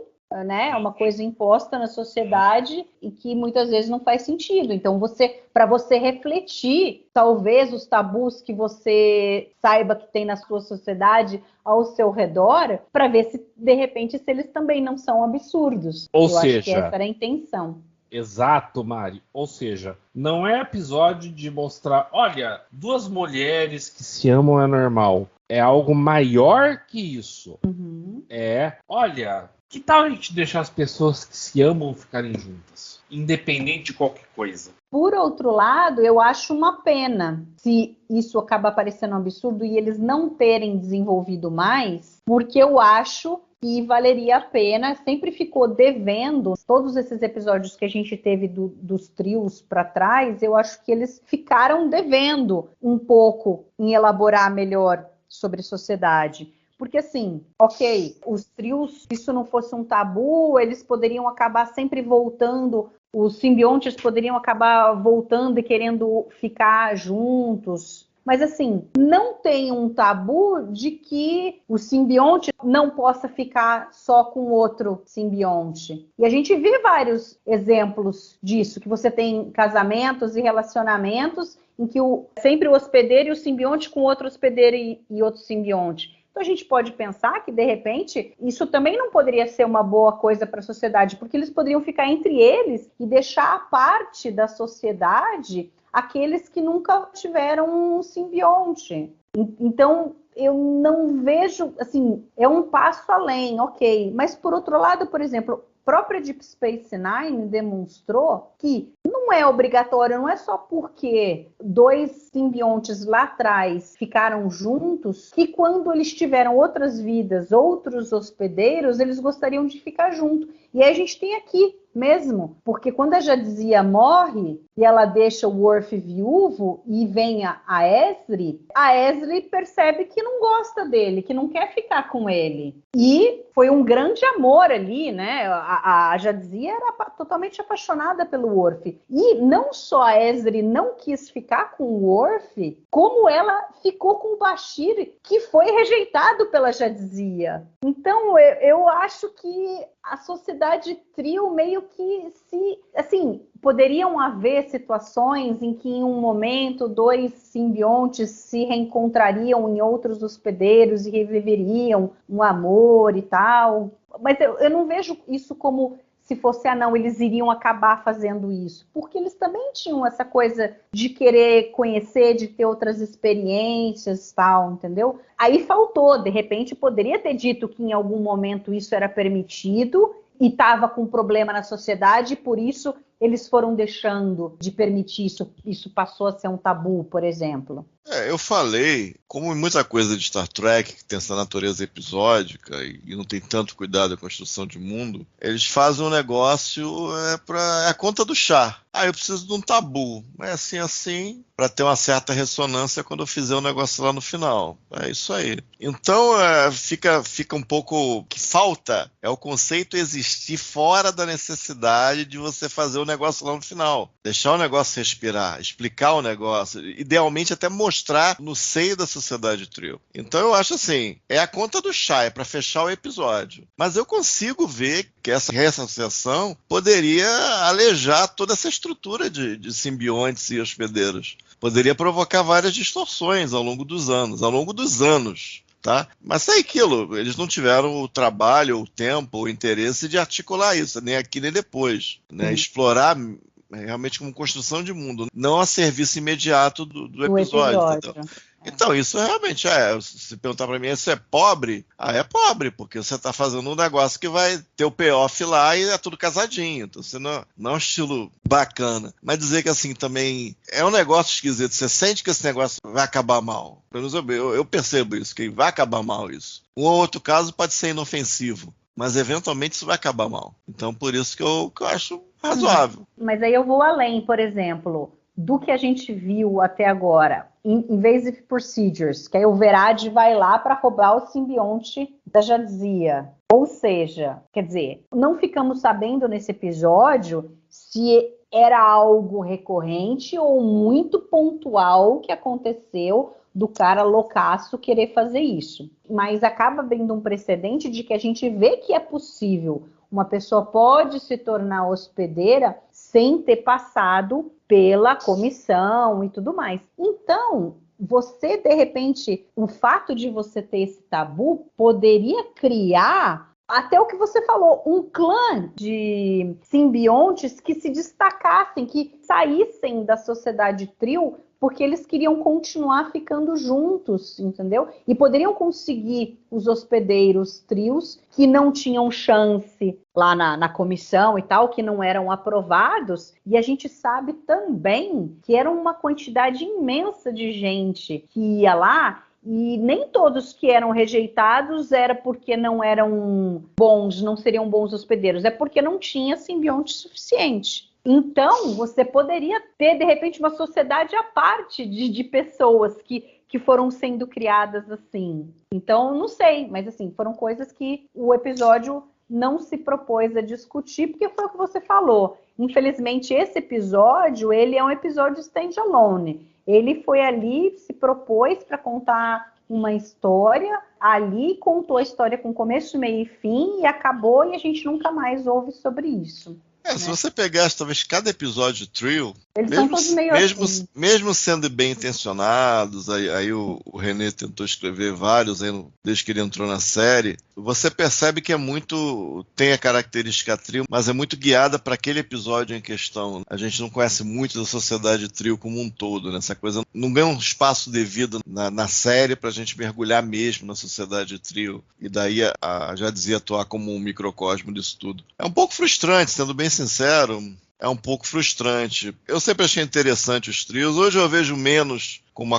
né, uma coisa imposta na sociedade e que muitas vezes não faz sentido. Então, para você refletir, talvez os tabus que você saiba que tem na sua sociedade ao seu redor, para ver se, de repente, se eles também não são absurdos.
Ou
seja, acho que
era
essa a intenção.
Exato, Mari. Ou seja, não é episódio de mostrar, olha, duas mulheres que se amam é normal. É algo maior que isso. Olha, que tal a gente deixar as pessoas que se amam ficarem juntas, independente de qualquer coisa?
Por outro lado, eu acho uma pena se isso acaba parecendo um absurdo e eles não terem desenvolvido mais, porque eu acho que valeria a pena, sempre ficou devendo, todos esses episódios que a gente teve dos trios para trás, eu acho que eles ficaram devendo um pouco em elaborar melhor sobre sociedade. Porque assim, ok, os trios, se isso não fosse um tabu, eles poderiam acabar sempre voltando, os simbiontes poderiam acabar voltando e querendo ficar juntos. Mas assim, não tem um tabu de que o simbionte não possa ficar só com outro simbionte. E a gente vê vários exemplos disso, que você tem casamentos e relacionamentos em que sempre o hospedeiro e o simbionte com outro hospedeiro e outro simbionte. Então a gente pode pensar que, de repente, isso também não poderia ser uma boa coisa para a sociedade, porque eles poderiam ficar entre eles e deixar a parte da sociedade aqueles que nunca tiveram um simbionte. Então, eu não vejo, assim, é um passo além, ok. Mas, por outro lado, por exemplo, a própria Deep Space Nine demonstrou que não é obrigatório, não é só porque dois simbiontes lá atrás ficaram juntos, que quando eles tiveram outras vidas, outros hospedeiros, eles gostariam de ficar junto. E aí a gente tem aqui mesmo, porque quando a Jadzia morre e ela deixa o Worf viúvo e vem a Ezri percebe que não gosta dele, que não quer ficar com ele. E foi um grande amor ali, né? A Jadzia era totalmente apaixonada pelo Worf. E não só a Ezri não quis ficar com o Worf, como ela ficou com o Bashir, que foi rejeitado pela Jadzia. Então, eu acho que a sociedade trio meio que se... Assim, poderiam haver situações em que em um momento dois simbiontes se reencontrariam em outros hospedeiros e reviveriam um amor e tal. Mas eu não vejo isso como se fosse, não, eles iriam acabar fazendo isso. Porque eles também tinham essa coisa de querer conhecer, de ter outras experiências e tal, entendeu? Aí faltou, de repente poderia ter dito que em algum momento isso era permitido e estava com problema na sociedade, e por isso eles foram deixando de permitir isso passou a ser um tabu, por exemplo?
Eu falei, como em muita coisa de Star Trek, que tem essa natureza episódica e não tem tanto cuidado com a construção de mundo, eles fazem um negócio para a conta do chá. Eu preciso de um tabu. É assim, para ter uma certa ressonância quando eu fizer um negócio lá no final. É isso aí. Então, fica um pouco... O que falta é o conceito existir fora da necessidade de você fazer o negócio lá no final. Deixar o negócio respirar, explicar o negócio, idealmente até mostrar no seio da sociedade trio. Então, eu acho assim, é a conta do chá, é para fechar o episódio. Mas eu consigo ver que essa reassociação poderia alejar toda essa estrutura de simbiontes e hospedeiros. Poderia provocar várias distorções ao longo dos anos. Tá? Mas é aquilo, eles não tiveram o trabalho, o tempo, o interesse de articular isso, nem aqui nem depois. Né? Explorar realmente como construção de mundo, não a serviço imediato do episódio. Então, isso realmente se perguntar para mim, isso é pobre? É pobre, porque você está fazendo um negócio que vai ter o payoff lá e é tudo casadinho. Então, você não é um estilo bacana. Mas dizer que assim também é um negócio esquisito. Você sente que esse negócio vai acabar mal. Pelo menos eu percebo isso, que vai acabar mal isso. Um ou outro caso pode ser inofensivo, mas eventualmente isso vai acabar mal. Então, por isso que eu acho razoável.
Mas aí eu vou além, por exemplo, do que a gente viu até agora. Invasive Procedures, que aí o Verad vai lá para roubar o simbionte da Jadzia. Ou seja, quer dizer, não ficamos sabendo nesse episódio se era algo recorrente ou muito pontual que aconteceu do cara loucaço querer fazer isso. Mas acaba abrindo um precedente de que a gente vê que é possível. Uma pessoa pode se tornar hospedeira sem ter passado pela comissão e tudo mais. Então, você, de repente, o fato de você ter esse tabu poderia criar, até o que você falou, um clã de simbiontes que se destacassem, que saíssem da sociedade trio, porque eles queriam continuar ficando juntos, entendeu? E poderiam conseguir os hospedeiros trios que não tinham chance lá na comissão e tal, que não eram aprovados. E a gente sabe também que era uma quantidade imensa de gente que ia lá, e nem todos que eram rejeitados era porque não eram bons, não seriam bons hospedeiros, é porque não tinha simbionte suficiente. Então, você poderia ter, de repente, uma sociedade à parte de pessoas que foram sendo criadas assim. Então, não sei, mas assim, foram coisas que o episódio não se propôs a discutir, porque foi o que você falou. Infelizmente, esse episódio, ele é um episódio standalone. Ele foi ali, se propôs para contar uma história, ali contou a história com começo, meio e fim, e acabou, e a gente nunca mais ouve sobre isso.
Se você pegasse talvez cada episódio de Trio, mesmo sendo bem intencionados, aí o René tentou escrever vários aí desde que ele entrou na série, você percebe que tem a característica Trio, mas é muito guiada para aquele episódio em questão. A gente não conhece muito da sociedade Trio como um todo, né? Essa coisa não ganha um espaço devido na série para a gente mergulhar mesmo na sociedade Trio, e daí já dizia atuar como um microcosmo disso tudo. É um pouco frustrante, sendo bem sincero, é um pouco frustrante. Eu sempre achei interessante os trios, hoje eu vejo menos como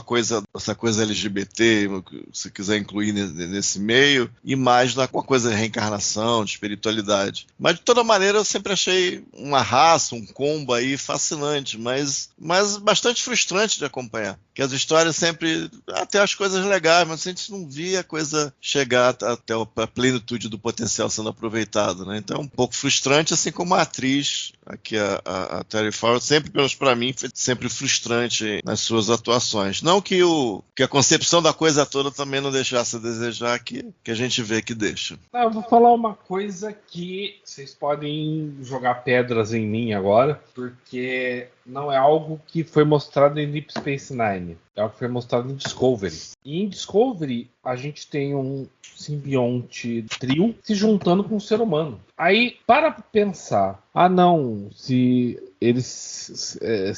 essa coisa LGBT, se quiser incluir nesse meio, e mais com a coisa de reencarnação, de espiritualidade. Mas, de toda maneira, eu sempre achei uma raça, um combo aí fascinante, mas bastante frustrante de acompanhar. Que as histórias sempre, até as coisas legais, mas a gente não via a coisa chegar até a plenitude do potencial sendo aproveitado, né? Então, é um pouco frustrante, assim como a atriz, aqui a Terry Farrell, sempre, pelo menos para mim, foi sempre frustrante nas suas atuações. Não que a concepção da coisa toda também não deixasse a desejar, que a gente vê que deixa.
Eu vou falar uma coisa que vocês podem jogar pedras em mim agora, porque não é algo que foi mostrado em Deep Space Nine, é algo que foi mostrado em Discovery. E em Discovery a gente tem um simbionte trio se juntando com um ser humano. Aí, para pensar, se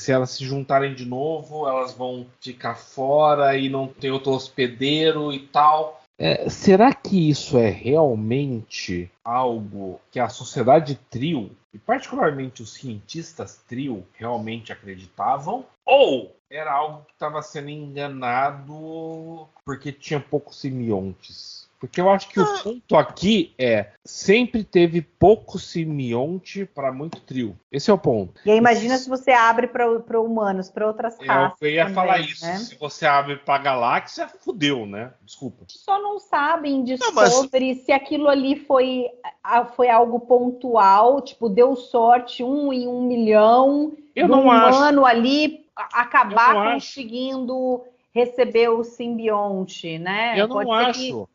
elas se juntarem de novo, elas vão ficar fora e não ter outro hospedeiro e tal. Será que isso é realmente algo que a sociedade Trio, e particularmente os cientistas Trio, realmente acreditavam? Ou era algo que estava sendo enganado porque tinha poucos simbiontes? Porque eu acho que o ponto aqui sempre teve pouco simbionte para muito trio. Esse é o ponto.
E aí imagina se você abre para humanos, para outras raças.
Eu ia
também,
falar isso.
né?
Se você abre para galáxia, fudeu, né? Desculpa.
Só não sabem Discovery se aquilo ali foi algo pontual, tipo, deu sorte, 1 em 1 milhão,
Eu
do
não
humano
acho.
ali acabar
Eu não
conseguindo receber o simbionte, né?
Eu não
Pode ser
acho.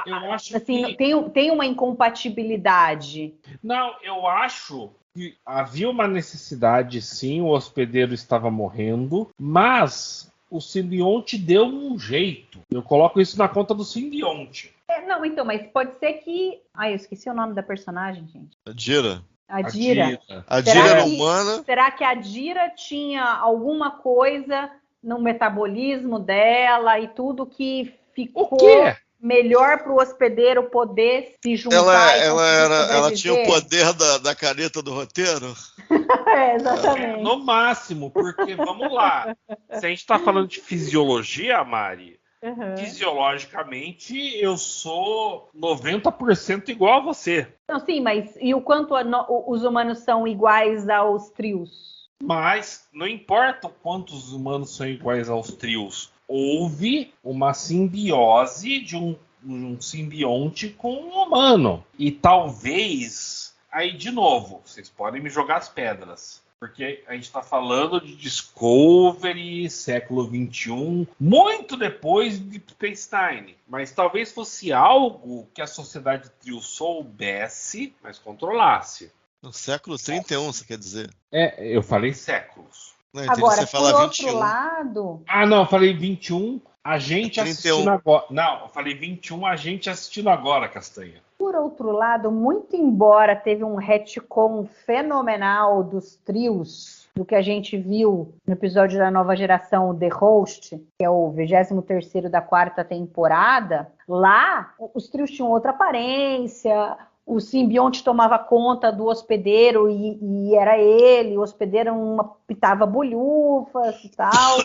Eu acho
assim,
que...
tem uma incompatibilidade.
Não, eu acho que havia uma necessidade, sim, o hospedeiro estava morrendo, mas o simbionte deu um jeito. Eu coloco isso na conta do simbionte.
Não, então, mas pode ser que... Ai, eu esqueci o nome da personagem, gente.
A Dira.
A Dira.
A Dira era humana.
Será que a Dira tinha alguma coisa no metabolismo dela e tudo que ficou melhor para o hospedeiro poder se juntar?
Ela tinha o poder da caneta do roteiro?
Exatamente.
No máximo, porque, vamos lá, se a gente está falando de fisiologia, Mari, fisiologicamente eu sou 90% igual a você.
Não, sim, mas e o quanto os humanos são iguais aos trios?
Mas não importa o quanto os humanos são iguais aos trios. Houve uma simbiose de um simbionte com um humano. E talvez... Aí, de novo, vocês podem me jogar as pedras. Porque a gente está falando de Discovery, século XXI, muito depois de Deep Space Nine. Mas talvez fosse algo que a sociedade Trio soubesse, mas controlasse.
No século 31, você quer dizer?
Eu falei séculos.
Não,
agora,
você fala
por
21.
outro lado...
Ah, não, eu falei 21, a gente
31.
assistindo agora. Não, eu falei 21, a gente assistindo agora, Castanha.
Por outro lado, muito embora teve um retcon fenomenal dos trios, do que a gente viu no episódio da nova geração The Host, que é o 23º da 4ª temporada, lá os trios tinham outra aparência, o simbionte tomava conta do hospedeiro e era ele, o hospedeiro pitava bolhufas e tal,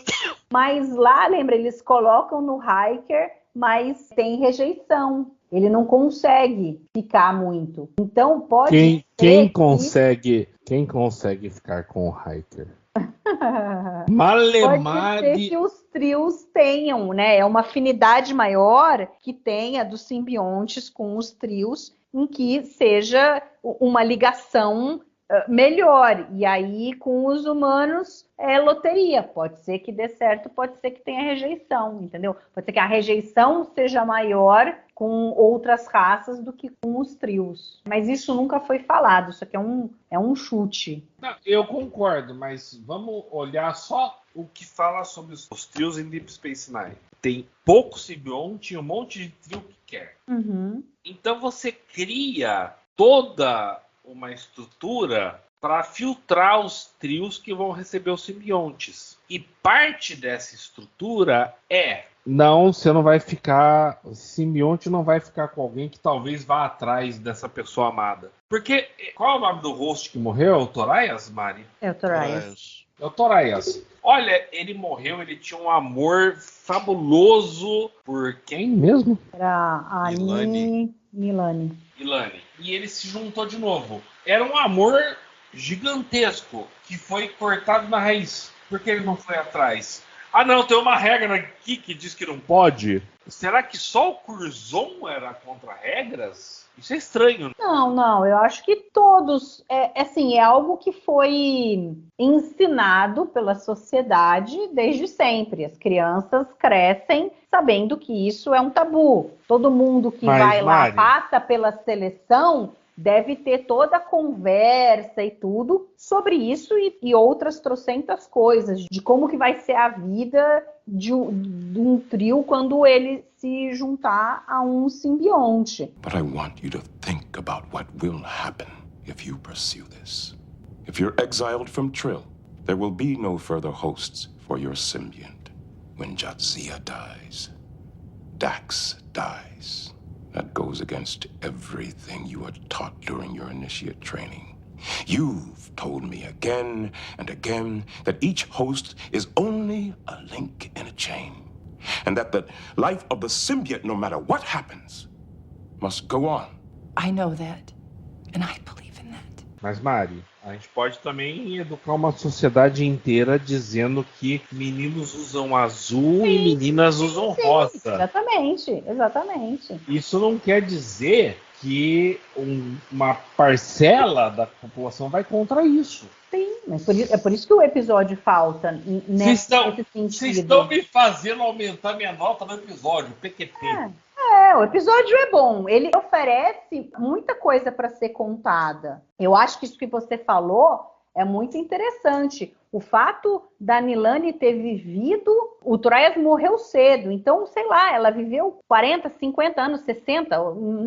mas lá, lembra, eles colocam no Hiker, mas tem rejeição. Ele não consegue ficar muito. Então pode
quem consegue ficar com o Hiker?
Pode ser que os trios tenham, né? É uma afinidade maior que tenha dos simbiontes com os trios, em que seja uma ligação melhor. E aí, com os humanos, é loteria. Pode ser que dê certo, pode ser que tenha rejeição, entendeu? Pode ser que a rejeição seja maior com outras raças do que com os trios. Mas isso nunca foi falado, isso aqui é um chute.
Não, eu concordo, mas vamos olhar só o que fala sobre os trios em Deep Space Nine. Tem pouco simbionte e um monte de trio que quer.
Uhum.
Então você cria toda uma estrutura para filtrar os trios que vão receber os simbiontes. E parte dessa estrutura não, você não vai ficar... O simbionte não vai ficar com alguém que talvez vá atrás dessa pessoa amada. Porque, qual é o nome do host que morreu? É o Toraias, Mari?
É o Toraias.
É o Toraias. Olha, ele morreu, ele tinha um amor fabuloso por quem mesmo?
Era a Milani.
Milani. E ele se juntou de novo. Era um amor gigantesco que foi cortado na raiz. Por que ele não foi atrás? Ah, não, tem uma regra aqui que diz que não pode. Será que só o Curzon era contra regras? Isso é estranho.
Não, eu acho que todos... É algo que foi ensinado pela sociedade desde sempre. As crianças crescem sabendo que isso é um tabu. Todo mundo que vai lá, passa pela seleção... deve ter toda a conversa e tudo sobre isso e outras trocentas coisas, de como que vai ser a vida de um trio quando ele se juntar a um simbionte.
But I want you to think about what will happen if you pursue this. If you're exiled from Trill, there will be no further hosts for your symbiont when Jadzia dies. Dax dies. That goes against everything you were taught during your initiate training. You've told me again and again that each host is only a link in a chain, and that the life of the symbiote, no matter what happens, must go on.
I know that, and I believe in that.
Mas, Mari, a gente pode também educar uma sociedade inteira dizendo que meninos usam azul e meninas usam rosa.
Exatamente.
Isso não quer dizer que uma parcela da população vai contra isso.
Sim, mas é por isso que o episódio falta nesse sentido.
Vocês estão me fazendo aumentar minha nota no episódio, PQP.
O episódio é bom. Ele oferece muita coisa para ser contada. Eu acho que isso que você falou é muito interessante. O fato da Nilani ter vivido... O Tobias morreu cedo. Então, sei lá, ela viveu 40, 50 anos, 60,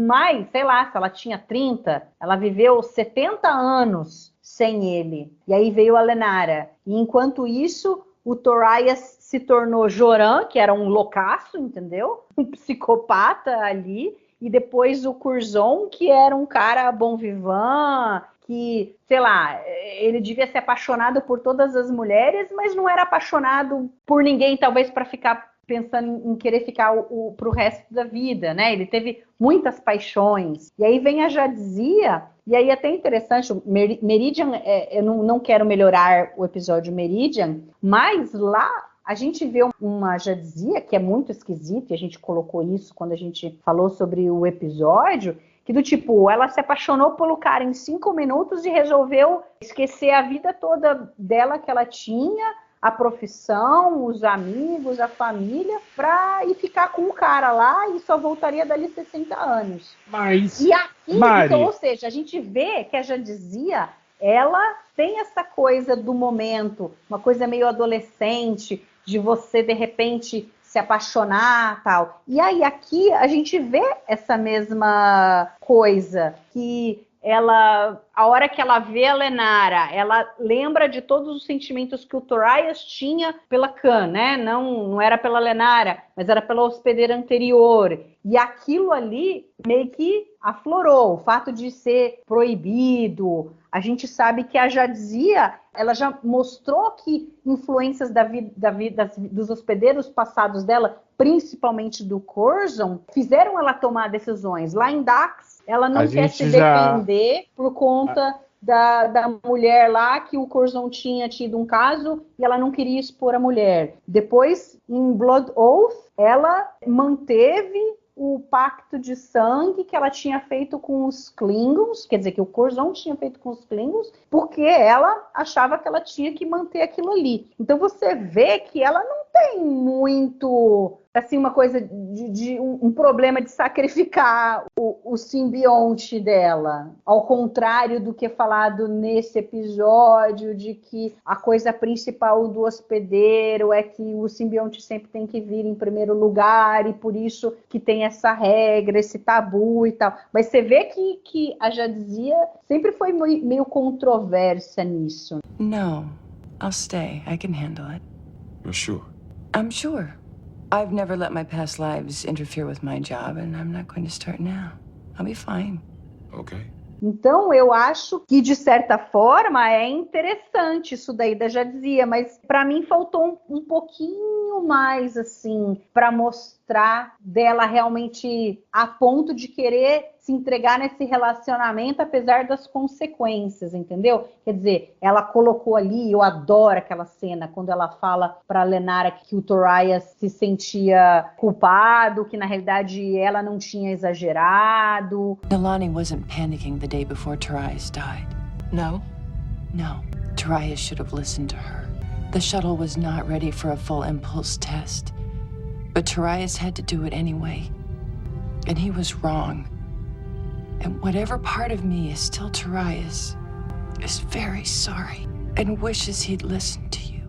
mais, sei lá, se ela tinha 30. Ela viveu 70 anos sem ele. E aí veio a Lenara. E enquanto isso, o Tobias se tornou Joran, que era um loucaço, entendeu? Um psicopata ali. E depois o Curzon, que era um cara bom vivant, que, sei lá, ele devia ser apaixonado por todas as mulheres, mas não era apaixonado por ninguém, talvez para ficar pensando em querer ficar pro resto da vida, né? Ele teve muitas paixões. E aí vem a Jadzia, e aí é até interessante, o Meridian, eu não quero melhorar o episódio Meridian, mas lá a gente vê uma Jadzia que é muito esquisita, e a gente colocou isso quando a gente falou sobre o episódio, que do tipo, ela se apaixonou pelo cara em 5 minutos e resolveu esquecer a vida toda dela que ela tinha, a profissão, os amigos, a família, pra ir ficar com o cara lá e só voltaria dali 60 anos.
Mas,
e aqui,
Mari...
então, ou seja, a gente vê que a Jadzia, ela tem essa coisa do momento, uma coisa meio adolescente, de você, de repente, se apaixonar, tal. E aí, aqui, a gente vê essa mesma coisa, que ela, a hora que ela vê a Lenara, ela lembra de todos os sentimentos que o Tobias tinha pela Khan, né? Não era pela Lenara, mas era pela hospedeira anterior. E aquilo ali meio que aflorou, o fato de ser proibido. A gente sabe que a Jadzia, ela já mostrou que influências da vida dos hospedeiros passados dela, principalmente do Curzon, fizeram ela tomar decisões. Lá em Dax, ela não quer se defender por conta da mulher lá, que o Curzon tinha tido um caso e ela não queria expor a mulher. Depois, em Blood Oath, ela manteve o pacto de sangue que ela tinha feito com os Klingons, quer dizer, que o Curzon tinha feito com os Klingons, porque ela achava que ela tinha que manter aquilo ali. Então você vê que ela não tem muito, assim, uma coisa de um problema de sacrificar o simbionte dela, ao contrário do que é falado nesse episódio, de que a coisa principal do hospedeiro é que o simbionte sempre tem que vir em primeiro lugar, e por isso que tem essa regra, esse tabu e tal. Mas você vê que a Jadzia sempre foi meio controversa nisso.
No, I'll stay. I can handle it.
You're sure?
I'm sure. I've never let my past lives interfere with my job, and I'm not going to start now. I'll be fine.
Okay.
Então, eu acho que, de certa forma, é interessante isso daí da Jadzia, mas para mim faltou um pouquinho mais, assim, para mostrar dela realmente a ponto de querer se entregar nesse relacionamento, apesar das consequências, entendeu? Quer dizer, ela colocou ali, eu adoro aquela cena, quando ela fala para Lenara que o Tobias se sentia culpado, que na realidade ela não tinha exagerado.
Nilani wasn't panicking the day before Tobias died.
No?
No. Tobias should have listened to her. The shuttle was not ready for a full impulse test. But Tobias had to do it anyway. And he was wrong. And whatever part of me is still Tobias is very sorry and wishes he'd listened to you.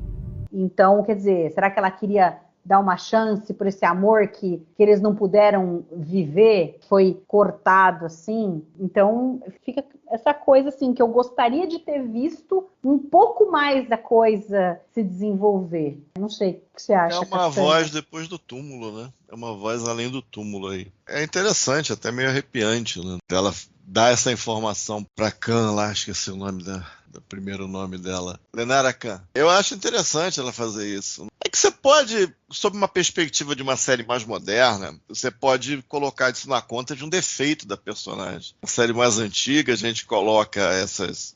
Então, quer dizer, será que ela queria dar uma chance por esse amor que eles não puderam viver, foi cortado assim. Então fica essa coisa assim que eu gostaria de ter visto um pouco mais da coisa se desenvolver. Não sei o que você acha.
É uma
Castanha.
voz depois do túmulo, né? É uma voz além do túmulo aí. É interessante, até meio arrepiante, né? Ela dá essa informação pra Khan lá, esqueci o nome do primeiro nome dela. Lenara Khan. Eu acho interessante ela fazer isso. É que você pode, sob uma perspectiva de uma série mais moderna, você pode colocar isso na conta de um defeito da personagem. Na série mais antiga, a gente coloca essas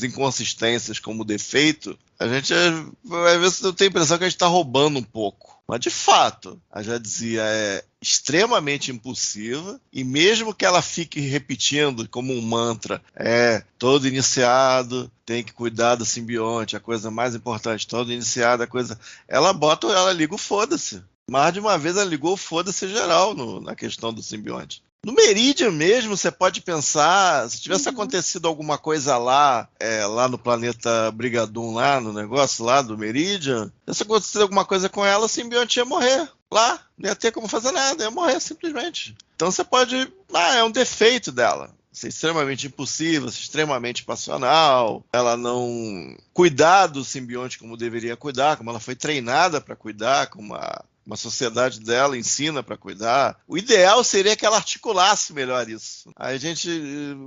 inconsistências como defeito, a gente às vezes eu tenho a impressão que a gente está roubando um pouco. Mas de fato, a já dizia, é extremamente impulsiva, e mesmo que ela fique repetindo como um mantra, todo iniciado tem que cuidar do simbionte, a coisa mais importante, todo iniciado, ela liga o foda-se. Mais de uma vez ela ligou o foda-se geral na questão do simbionte. No Meridian mesmo, você pode pensar, se tivesse acontecido alguma coisa lá no planeta Brigadum, lá no negócio lá do Meridian, se acontecido alguma coisa com ela, o simbionte ia morrer lá, não ia ter como fazer nada, ia morrer simplesmente. Então você pode, é um defeito dela. Ser extremamente impulsiva, ser extremamente passional, ela não cuidar do simbionte como deveria cuidar, como ela foi treinada para cuidar, como uma sociedade dela ensina para cuidar. O ideal seria que ela articulasse melhor isso. Aí a gente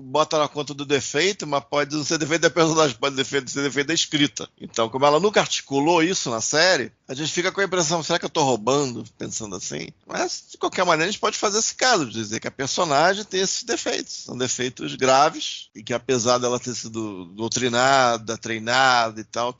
bota na conta do defeito, mas pode não ser defeito da personagem, pode ser defeito da escrita. Então, como ela nunca articulou isso na série, a gente fica com a impressão, será que eu estou roubando, pensando assim? Mas, de qualquer maneira, a gente pode fazer esse caso, de dizer que a personagem tem esses defeitos. São defeitos graves, e que apesar dela ter sido doutrinada, treinada e tal,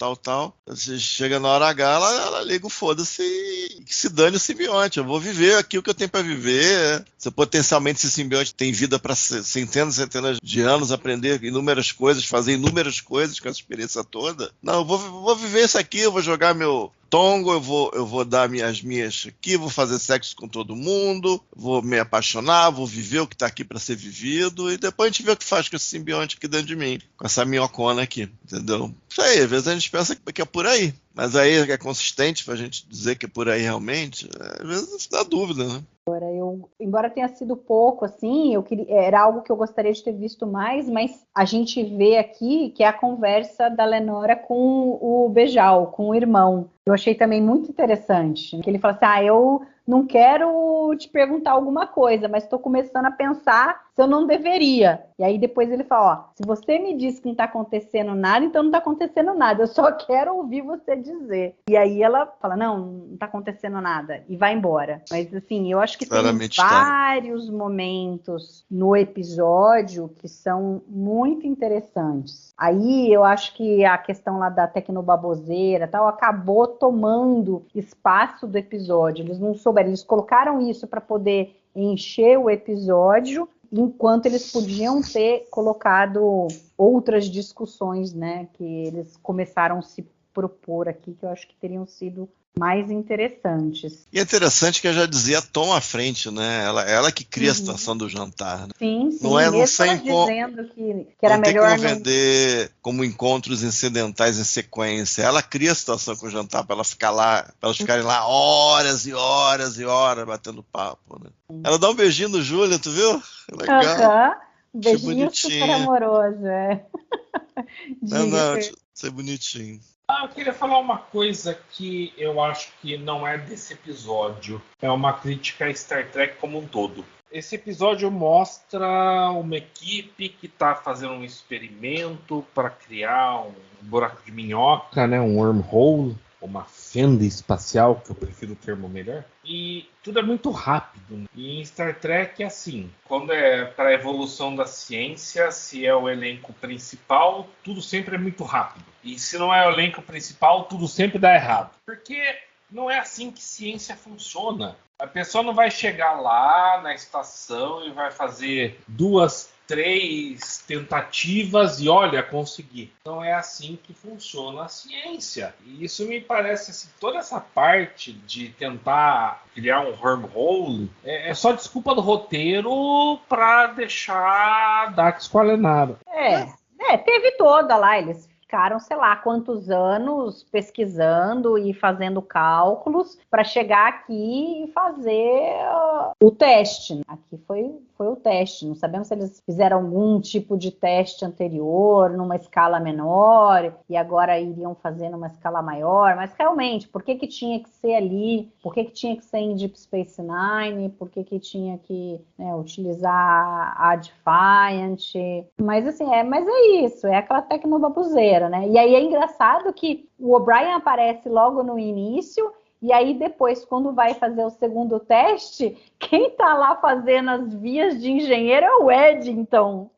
você chega na hora H, ela liga o foda-se e se dane o simbionte. Eu vou viver aqui o que eu tenho para viver. Se potencialmente esse simbionte tem vida para centenas e centenas de anos, aprender inúmeras coisas, fazer inúmeras coisas com essa experiência toda. Não, eu vou viver isso aqui, eu vou jogar meu tongo, eu vou dar as minhas aqui, vou fazer sexo com todo mundo, vou me apaixonar, vou viver o que está aqui para ser vivido, e depois a gente vê o que faz com esse simbionte aqui dentro de mim, com essa minhocona aqui, entendeu? Isso aí, às vezes a gente pensa que é por aí, mas aí é consistente pra gente dizer que é por aí realmente, às vezes dá dúvida, né?
Embora tenha sido pouco, assim, era algo que eu gostaria de ter visto mais, mas a gente vê aqui que é a conversa da Lenora com o Bejal, com o irmão. Eu achei também muito interessante, que ele fala assim, eu não quero te perguntar alguma coisa, mas estou começando a pensar se eu não deveria. E aí depois ele fala, se você me diz que não está acontecendo nada, então não está acontecendo nada, eu só quero ouvir você dizer. E aí ela fala, não está acontecendo nada, e vai embora. Mas assim, eu acho que tem vários momentos no episódio que são muito interessantes. Aí eu acho que a questão lá da tecnobaboseira tal, acabou tomando espaço do episódio. Eles não souberam, eles colocaram isso para poder encher o episódio, enquanto eles podiam ter colocado outras discussões, né, que eles começaram a se propor aqui, que eu acho que teriam sido mais interessantes.
E é interessante que eu já dizia Tom à frente, né? Ela que cria a situação do jantar. Né?
Sim,
não é,
mesmo ela dizendo que era melhor...
Não tem como vender como encontros incidentais em sequência. Ela cria a situação com o jantar para ela ficar lá, para elas ficarem lá horas e horas e horas batendo papo, né? Ela dá um beijinho no Júlia, tu viu? Legal.
Um beijinho super amoroso,
Não, isso é bonitinho.
Eu queria falar uma coisa que eu acho que não é desse episódio. É uma crítica a Star Trek como um todo. Esse episódio mostra uma equipe que está fazendo um experimento para criar um buraco de minhoca, né, um wormhole, uma fenda espacial, que eu prefiro o termo melhor. E tudo é muito rápido. E em Star Trek é assim, quando é para a evolução da ciência, se é o elenco principal, tudo sempre é muito rápido. E se não é o elenco principal, tudo sempre dá errado. Porque não é assim que ciência funciona. A pessoa não vai chegar lá na estação e vai fazer 2, 3 tentativas e olha, consegui. Não é assim que funciona a ciência. E isso me parece assim, toda essa parte de tentar criar um wormhole é só desculpa do roteiro para deixar Dax com a Lenara.
Teve toda lá, eles ficaram, sei lá, quantos anos pesquisando e fazendo cálculos para chegar aqui e fazer o teste. Aqui foi o teste. Não sabemos se eles fizeram algum tipo de teste anterior, numa escala menor, e agora iriam fazer numa escala maior. Mas realmente, por que tinha que ser ali? Por que tinha que ser em Deep Space Nine? Por que tinha que, né, utilizar a Defiant? Mas assim, mas é isso, é aquela tecnobabuzeira, né? E aí é engraçado que o O'Brien aparece logo no início, e aí depois, quando vai fazer o segundo teste, quem tá lá fazendo as vias de engenheiro é o Eddington.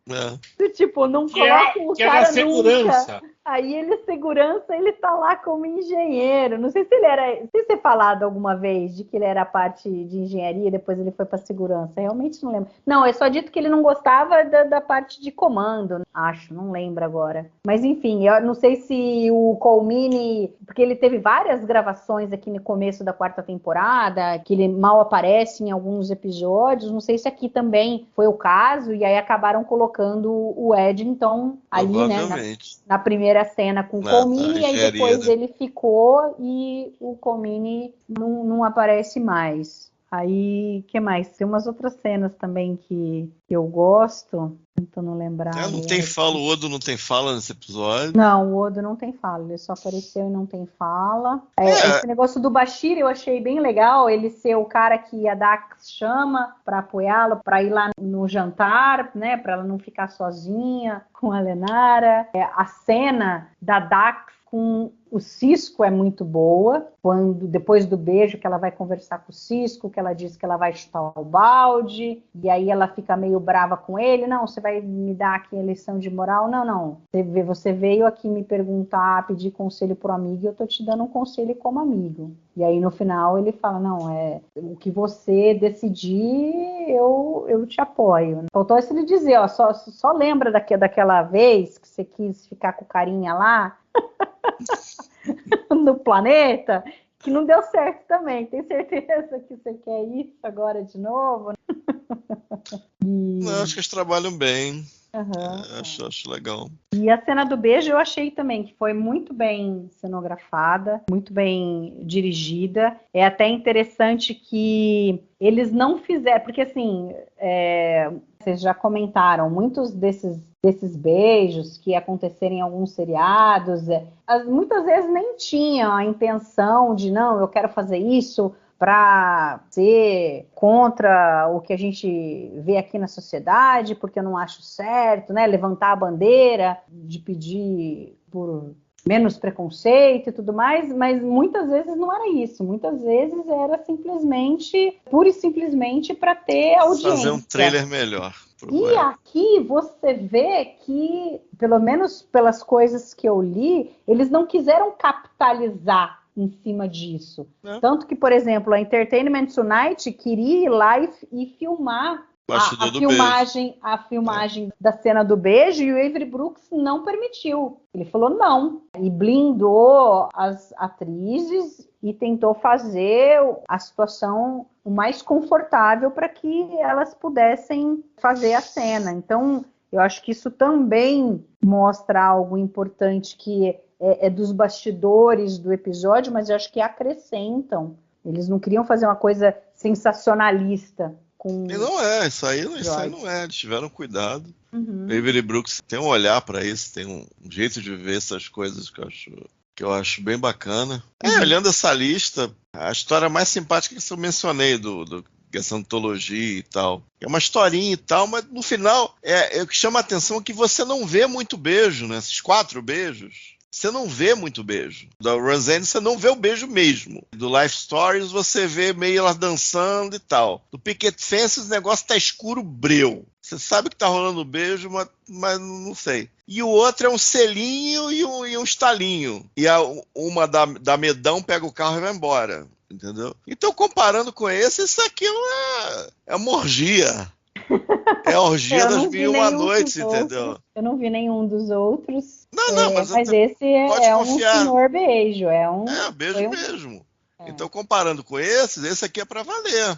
Tipo, não coloca o cara nunca. Aí segurança, ele tá lá como engenheiro. Não sei se ele era... Não sei se você falado alguma vez de que ele era parte de engenharia e depois ele foi pra segurança. Realmente não lembro. Não, é só dito que ele não gostava da parte de comando. Acho, não lembro agora. Mas enfim, eu não sei se o Colmini... Porque ele teve várias gravações aqui no começo da 4ª temporada, que ele mal aparece em alguns episódios. Não sei se aqui também foi o caso, e aí acabaram colocando o Eddington ali, né? Na primeira cena com o Colmini, e aí depois ele ficou e o Colmini não aparece mais. Aí, que mais? Tem umas outras cenas também que eu gosto, tentando lembrar.
Não tem fala, o Odo não tem fala nesse episódio.
Não, o Odo não tem fala, ele só apareceu e não tem fala. Esse negócio do Bashir eu achei bem legal, ele ser o cara que a Dax chama para apoiá-lo, para ir lá no jantar, né, para ela não ficar sozinha com a Lenara. A cena da Dax com o Sisko é muito boa, quando depois do beijo que ela vai conversar com o Sisko, que ela diz que ela vai chutar o balde, e aí ela fica meio brava com ele. Não, você vai me dar aqui a lição de moral? Não. Você veio aqui me perguntar, pedir conselho pro amigo, e eu tô te dando um conselho como amigo. E aí no final ele fala, não, o que você decidir, eu te apoio. Faltou isso ele dizer, ó, só lembra daquela vez que você quis ficar com o carinha lá, no planeta, que não deu certo também. Tem certeza que você quer isso agora de novo?
Não, acho que eles trabalham bem.
Uhum.
Acho legal.
E a cena do beijo eu achei também que foi muito bem cenografada, muito bem dirigida. É até interessante que eles não fizeram, porque assim, vocês já comentaram, muitos desses beijos que aconteceram em alguns seriados, muitas vezes nem tinham a intenção de, não, eu quero fazer isso para ser contra o que a gente vê aqui na sociedade, porque eu não acho certo, né? Levantar a bandeira de pedir por menos preconceito e tudo mais, mas muitas vezes não era isso. Muitas vezes era simplesmente, pura e simplesmente para ter audiência.
Fazer um trailer melhor.
E aqui você vê que, pelo menos pelas coisas que eu li, eles não quiseram capitalizar em cima disso. Tanto que, por exemplo, a Entertainment Tonight queria ir lá e filmar a filmagem da cena do beijo, e o Avery Brooks não permitiu. Ele falou não. E blindou as atrizes e tentou fazer a situação o mais confortável para que elas pudessem fazer a cena. Então, eu acho que isso também mostra algo importante que é dos bastidores do episódio, mas eu acho que acrescentam. Eles não queriam fazer uma coisa sensacionalista.
E não isso aí não é. Eles tiveram cuidado. Uhum. O Avery Brooks tem um olhar para isso, tem um jeito de ver essas coisas que eu acho bem bacana. Olhando essa lista, a história mais simpática que eu mencionei essa antologia e tal. É uma historinha e tal, mas no final, o que chama a atenção é que você não vê muito beijo, né? Esses 4 beijos. Você não vê muito beijo. Da Roseanne, você não vê o beijo mesmo. Do Life Stories, você vê meio ela dançando e tal. Do Picket Fences, o negócio tá escuro breu. Você sabe que tá rolando beijo, mas não sei. E o outro é um selinho e um estalinho. E uma da Medão pega o carro e vai embora. Entendeu? Então, comparando com esse, isso aqui é uma orgia. É a orgia das 1001 noites, entendeu?
Eu não vi nenhum dos outros.
Não, mas
esse é um senhor beijo.
Beijo mesmo. Então, comparando com esse aqui é pra valer.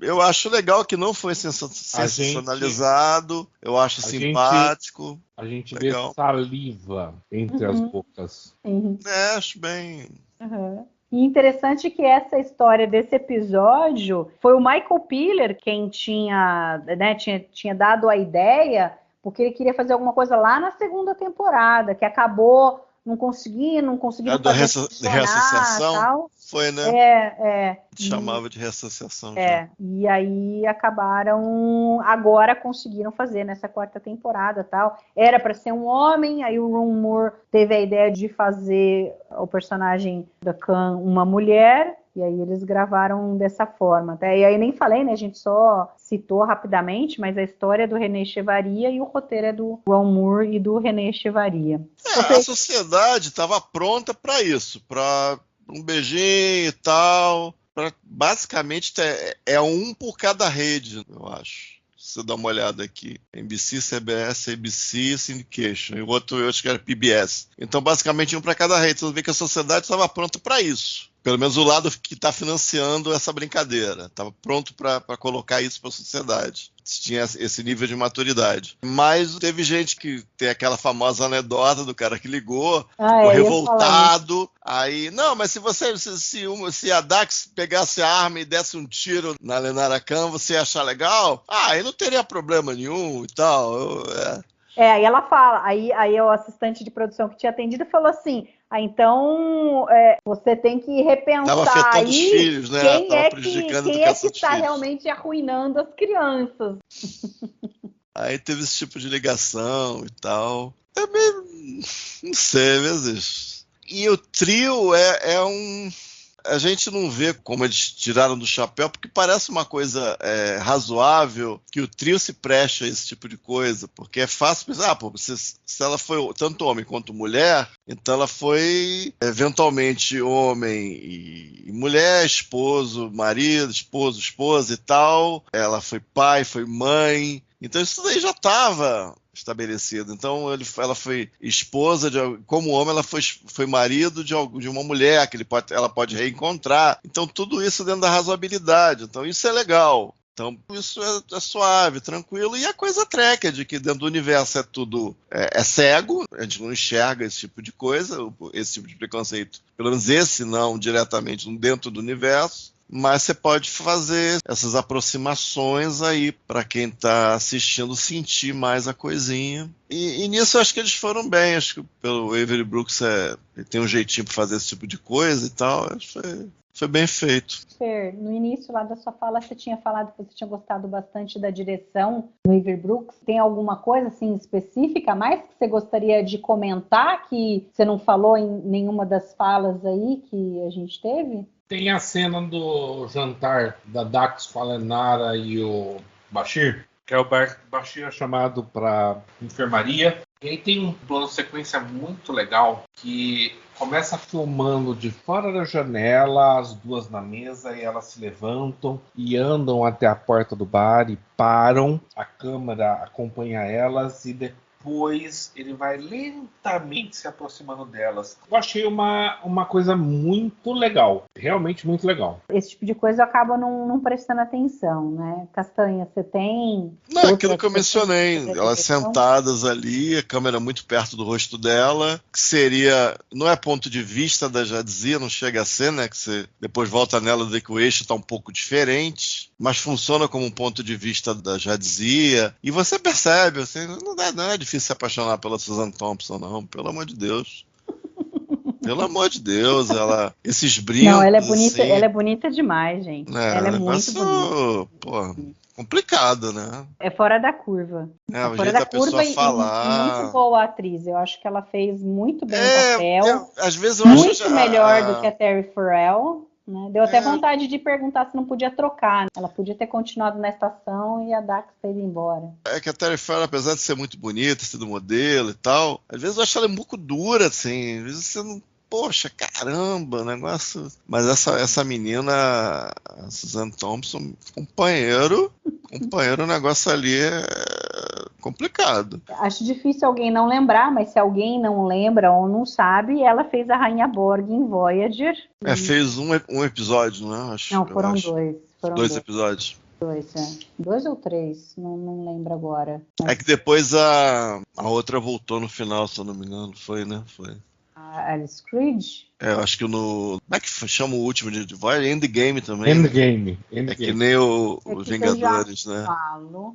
Eu acho legal que não foi sensacionalizado. Eu acho simpático.
A gente
legal.
Vê saliva entre as bocas.
Acho bem...
E interessante que essa história desse episódio foi o Michael Piller quem tinha dado a ideia, porque ele queria fazer alguma coisa lá na segunda temporada, que acabou não conseguindo fazer
reassociação?
Tal.
Foi, né? Chamava de reassociação.
E aí agora conseguiram fazer nessa quarta temporada, tal. Era para ser um homem, aí o Ron Moore teve a ideia de fazer o personagem da Khan uma mulher, e aí eles gravaram dessa forma. E aí nem falei, né? A gente só citou rapidamente, mas a história é do René Echevarria e o roteiro é do Ron Moore e do René Echevarria.
A sociedade estava pronta para isso, para um beijinho e tal. Basicamente é um por cada rede, eu acho. Se você dá uma olhada aqui. NBC, CBS, ABC, Syndication. E o outro eu acho que era PBS. Então, basicamente, um para cada rede. Você vê que a sociedade estava pronta para isso. Pelo menos o lado que está financiando essa brincadeira. Estava pronto para colocar isso para a sociedade. Tinha esse nível de maturidade. Mas teve gente que tem aquela famosa anedota do cara que ligou, ficou revoltado. Aí, não, mas se a Dax pegasse a arma e desse um tiro na Lenara Khan, você ia achar legal? Aí não teria problema nenhum e tal.
Aí ela fala, aí o assistente de produção que tinha atendido falou assim, então você tem que repensar aí
os filhos, né?
quem é que está realmente arruinando as crianças.
Aí teve esse tipo de ligação e tal. É meio, não sei, às vezes. E o trio é um... A gente não vê como eles tiraram do chapéu, porque parece uma coisa razoável que o trio se preste a esse tipo de coisa, porque é fácil pensar, se ela foi tanto homem quanto mulher, então ela foi eventualmente homem e mulher, esposo, marido, esposa e tal, ela foi pai, foi mãe, então isso daí já estava estabelecido. Então ela foi esposa como homem, ela foi marido de uma mulher que ela pode reencontrar. Então tudo isso dentro da razoabilidade. Então isso é legal. Então isso é suave, tranquilo. E a coisa tracked, que dentro do universo é tudo é cego, a gente não enxerga esse tipo de coisa, esse tipo de preconceito. Pelo menos esse não diretamente dentro do universo. Mas você pode fazer essas aproximações aí para quem está assistindo sentir mais a coisinha. E nisso eu acho que eles foram bem. Acho que pelo Avery Brooks ele tem um jeitinho para fazer esse tipo de coisa e tal. Acho que foi bem feito.
Fer, no início lá da sua fala você tinha falado que você tinha gostado bastante da direção do Avery Brooks. Tem alguma coisa assim específica mais que você gostaria de comentar que você não falou em nenhuma das falas aí que a gente teve?
Tem a cena do jantar da Dax com a Lenara e o Bashir, que é o Bashir é chamado para enfermaria. E aí tem um plano de sequência muito legal que começa filmando de fora da janela, as duas na mesa, e elas se levantam e andam até a porta do bar e param. A câmera acompanha elas e depois ele vai lentamente se aproximando delas. Eu achei uma coisa muito legal, realmente muito legal.
Esse tipo de coisa eu acabo não prestando atenção, né? Castanha, você tem...
Não, aquilo que eu mencionei, elas sentadas ali, a câmera muito perto do rosto dela, que seria, não é ponto de vista da Jadzia, não chega a ser, né? Que você depois volta nela e vê que o eixo está um pouco diferente, mas funciona como um ponto de vista da Jadzia, e você percebe, assim, não é difícil se apaixonar pela Susan Thompson, não, pelo amor de Deus. Pelo amor de Deus, esses brincos.
Não, ela é bonita, assim, ela é bonita demais, gente. Ela é muito bonita.
Pô, complicado, né?
É fora da curva.
É
fora da curva e muito boa atriz. Eu acho que ela fez muito bem o papel.
Às vezes eu
muito acho melhor do que a Terry Farrell. Né? Deu até vontade de perguntar se não podia trocar. Né? Ela podia ter continuado na estação e a Dax ter ido embora.
É que a Terry Farrell, apesar de ser muito bonita, ser do modelo e tal, às vezes eu acho ela um pouco dura, assim. Às vezes você não... Poxa, caramba, negócio... Mas essa menina, a Susan Thompson, companheiro, o negócio ali é complicado.
Acho difícil alguém não lembrar, mas se alguém não lembra ou não sabe, ela fez a Rainha Borg em Voyager.
Fez um episódio, não é?
Foram dois.
Dois episódios.
2 ou 3, não lembro agora.
É que depois a outra voltou no final, se eu não me engano. Foi, né? Foi.
A Alice Creed?
Eu acho que no... Como é que chama o último de vai? Endgame também.
Endgame.
É que nem os Vingadores, né?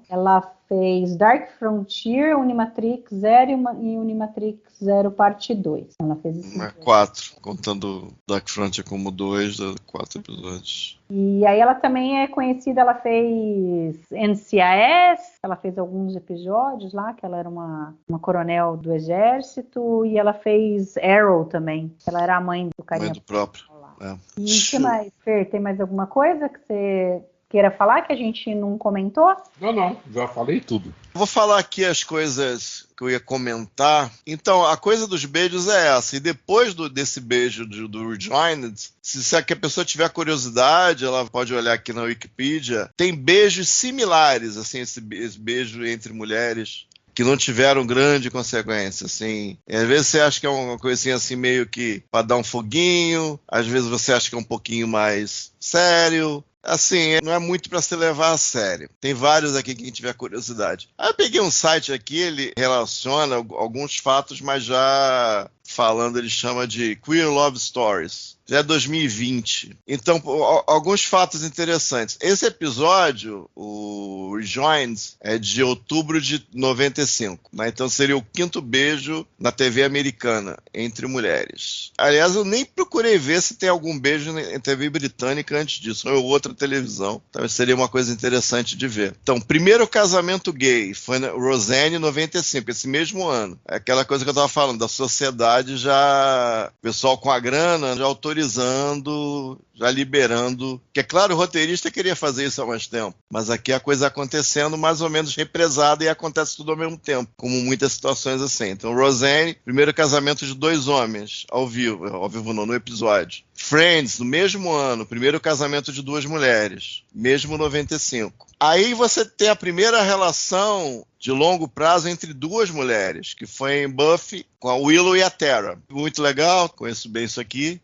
Ela fez Dark Frontier, Unimatrix 0 e Unimatrix 0 parte 2. Ela fez isso.
4, contando Dark Frontier como 2, 4 episódios.
E aí ela também é conhecida, ela fez NCIS, ela fez alguns episódios lá, que ela era uma coronel do exército, e ela fez Arrow também, ela era a mãe do carinha.
Mãe do próprio. É.
E o que mais, Fer, tem mais alguma coisa que você queira falar que a gente não comentou?
Não, já falei tudo.
Vou falar aqui as coisas que eu ia comentar. Então, a coisa dos beijos é essa. E depois desse beijo do Rejoined, se a pessoa tiver curiosidade, ela pode olhar aqui na Wikipedia. Tem beijos similares, assim, esse beijo entre mulheres que não tiveram grande consequência, assim. E às vezes você acha que é uma coisinha assim meio que para dar um foguinho, às vezes você acha que é um pouquinho mais sério. Assim, não é muito para se levar a sério. Tem vários aqui que quem tiver curiosidade. Aí eu peguei um site aqui, ele relaciona alguns fatos, mas já falando, ele chama de Queer Love Stories. Já é 2020. Então, alguns fatos interessantes. Esse episódio, o Rejoined, é de outubro de 95. Né? Então, seria o 5º beijo na TV americana entre mulheres. Aliás, eu nem procurei ver se tem algum beijo em TV britânica antes disso, ou outra televisão. Então, seria uma coisa interessante de ver. Então, primeiro casamento gay foi na Roseanne, 95, esse mesmo ano. É aquela coisa que eu estava falando, da sociedade já, o pessoal com a grana, já autorizando, já liberando. Que é claro, o roteirista queria fazer isso há mais tempo, mas aqui a coisa acontecendo mais ou menos represada e acontece tudo ao mesmo tempo, como muitas situações assim. Então, Roseanne, primeiro casamento de 2 homens, ao vivo não, no episódio. Friends, no mesmo ano, primeiro casamento de 2 mulheres, mesmo 95. Aí você tem a primeira relação de longo prazo entre 2 mulheres, que foi em Buffy, com a Willow e a Tara. Muito legal, conheço bem isso aqui.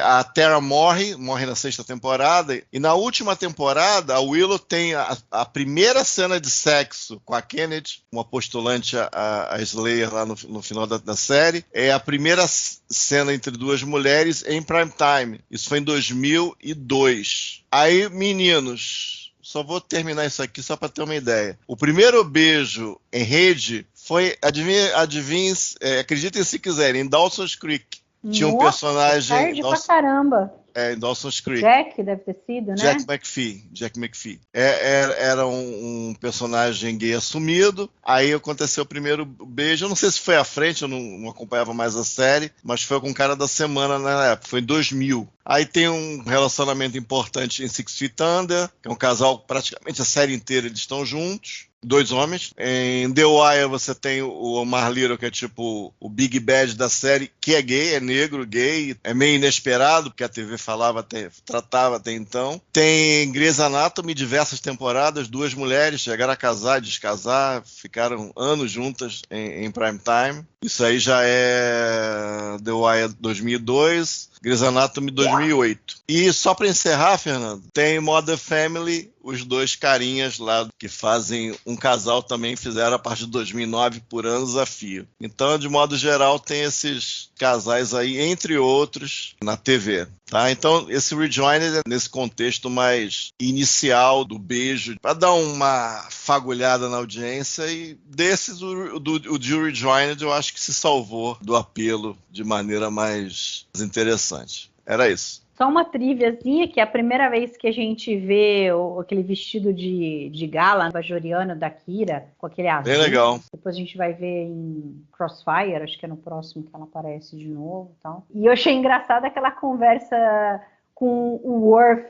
A Tara morre na 6ª temporada, e na última temporada a Willow tem a primeira cena de sexo com a Kennedy, uma postulante a Slayer lá no final da série. É a primeira cena entre 2 mulheres em prime time. Isso foi em 2002. Aí, meninos, só vou terminar isso aqui só para ter uma ideia. O primeiro beijo em rede foi, adivinhem, acreditem se quiserem, em Dawson's Creek. Tinha um personagem...
Tarde pra caramba.
Em Dawson's Creek.
Jack deve ter sido, né?
Jack McPhee. Era um personagem gay assumido. Aí aconteceu o primeiro beijo. Eu não sei se foi à frente, eu não acompanhava mais a série, mas foi com o cara da semana na época. Foi em 2000. Aí tem um relacionamento importante em Six Feet Under, que é um casal, praticamente a série inteira eles estão juntos. 2 homens. Em The Wire você tem o Omar Little, que é tipo o Big Bad da série, que é gay, é negro, gay. É meio inesperado, porque a TV tratava até então. Tem Grey's Anatomy, diversas temporadas, 2 mulheres chegaram a casar, descasar, ficaram anos juntas em prime time. Isso aí já é The Wire 2002, Grey's Anatomy 2008. E só para encerrar, Fernando, tem Modern Family, os 2 carinhas lá que fazem um casal também fizeram a partir de 2009 por anos a fio. Então, de modo geral, tem esses casais aí, entre outros, na TV. Tá? Então, esse Rejoined é nesse contexto mais inicial do beijo, para dar uma fagulhada na audiência, e desses, o de Rejoined eu acho que se salvou do apelo de maneira mais interessante. Era isso.
Só uma triviazinha, que é a primeira vez que a gente vê aquele vestido de gala bajoriano da Kira, com aquele azul.
Bem legal.
Depois a gente vai ver em Crossfire, acho que é no próximo que ela aparece de novo e tal. E eu achei engraçada aquela conversa com o Worf.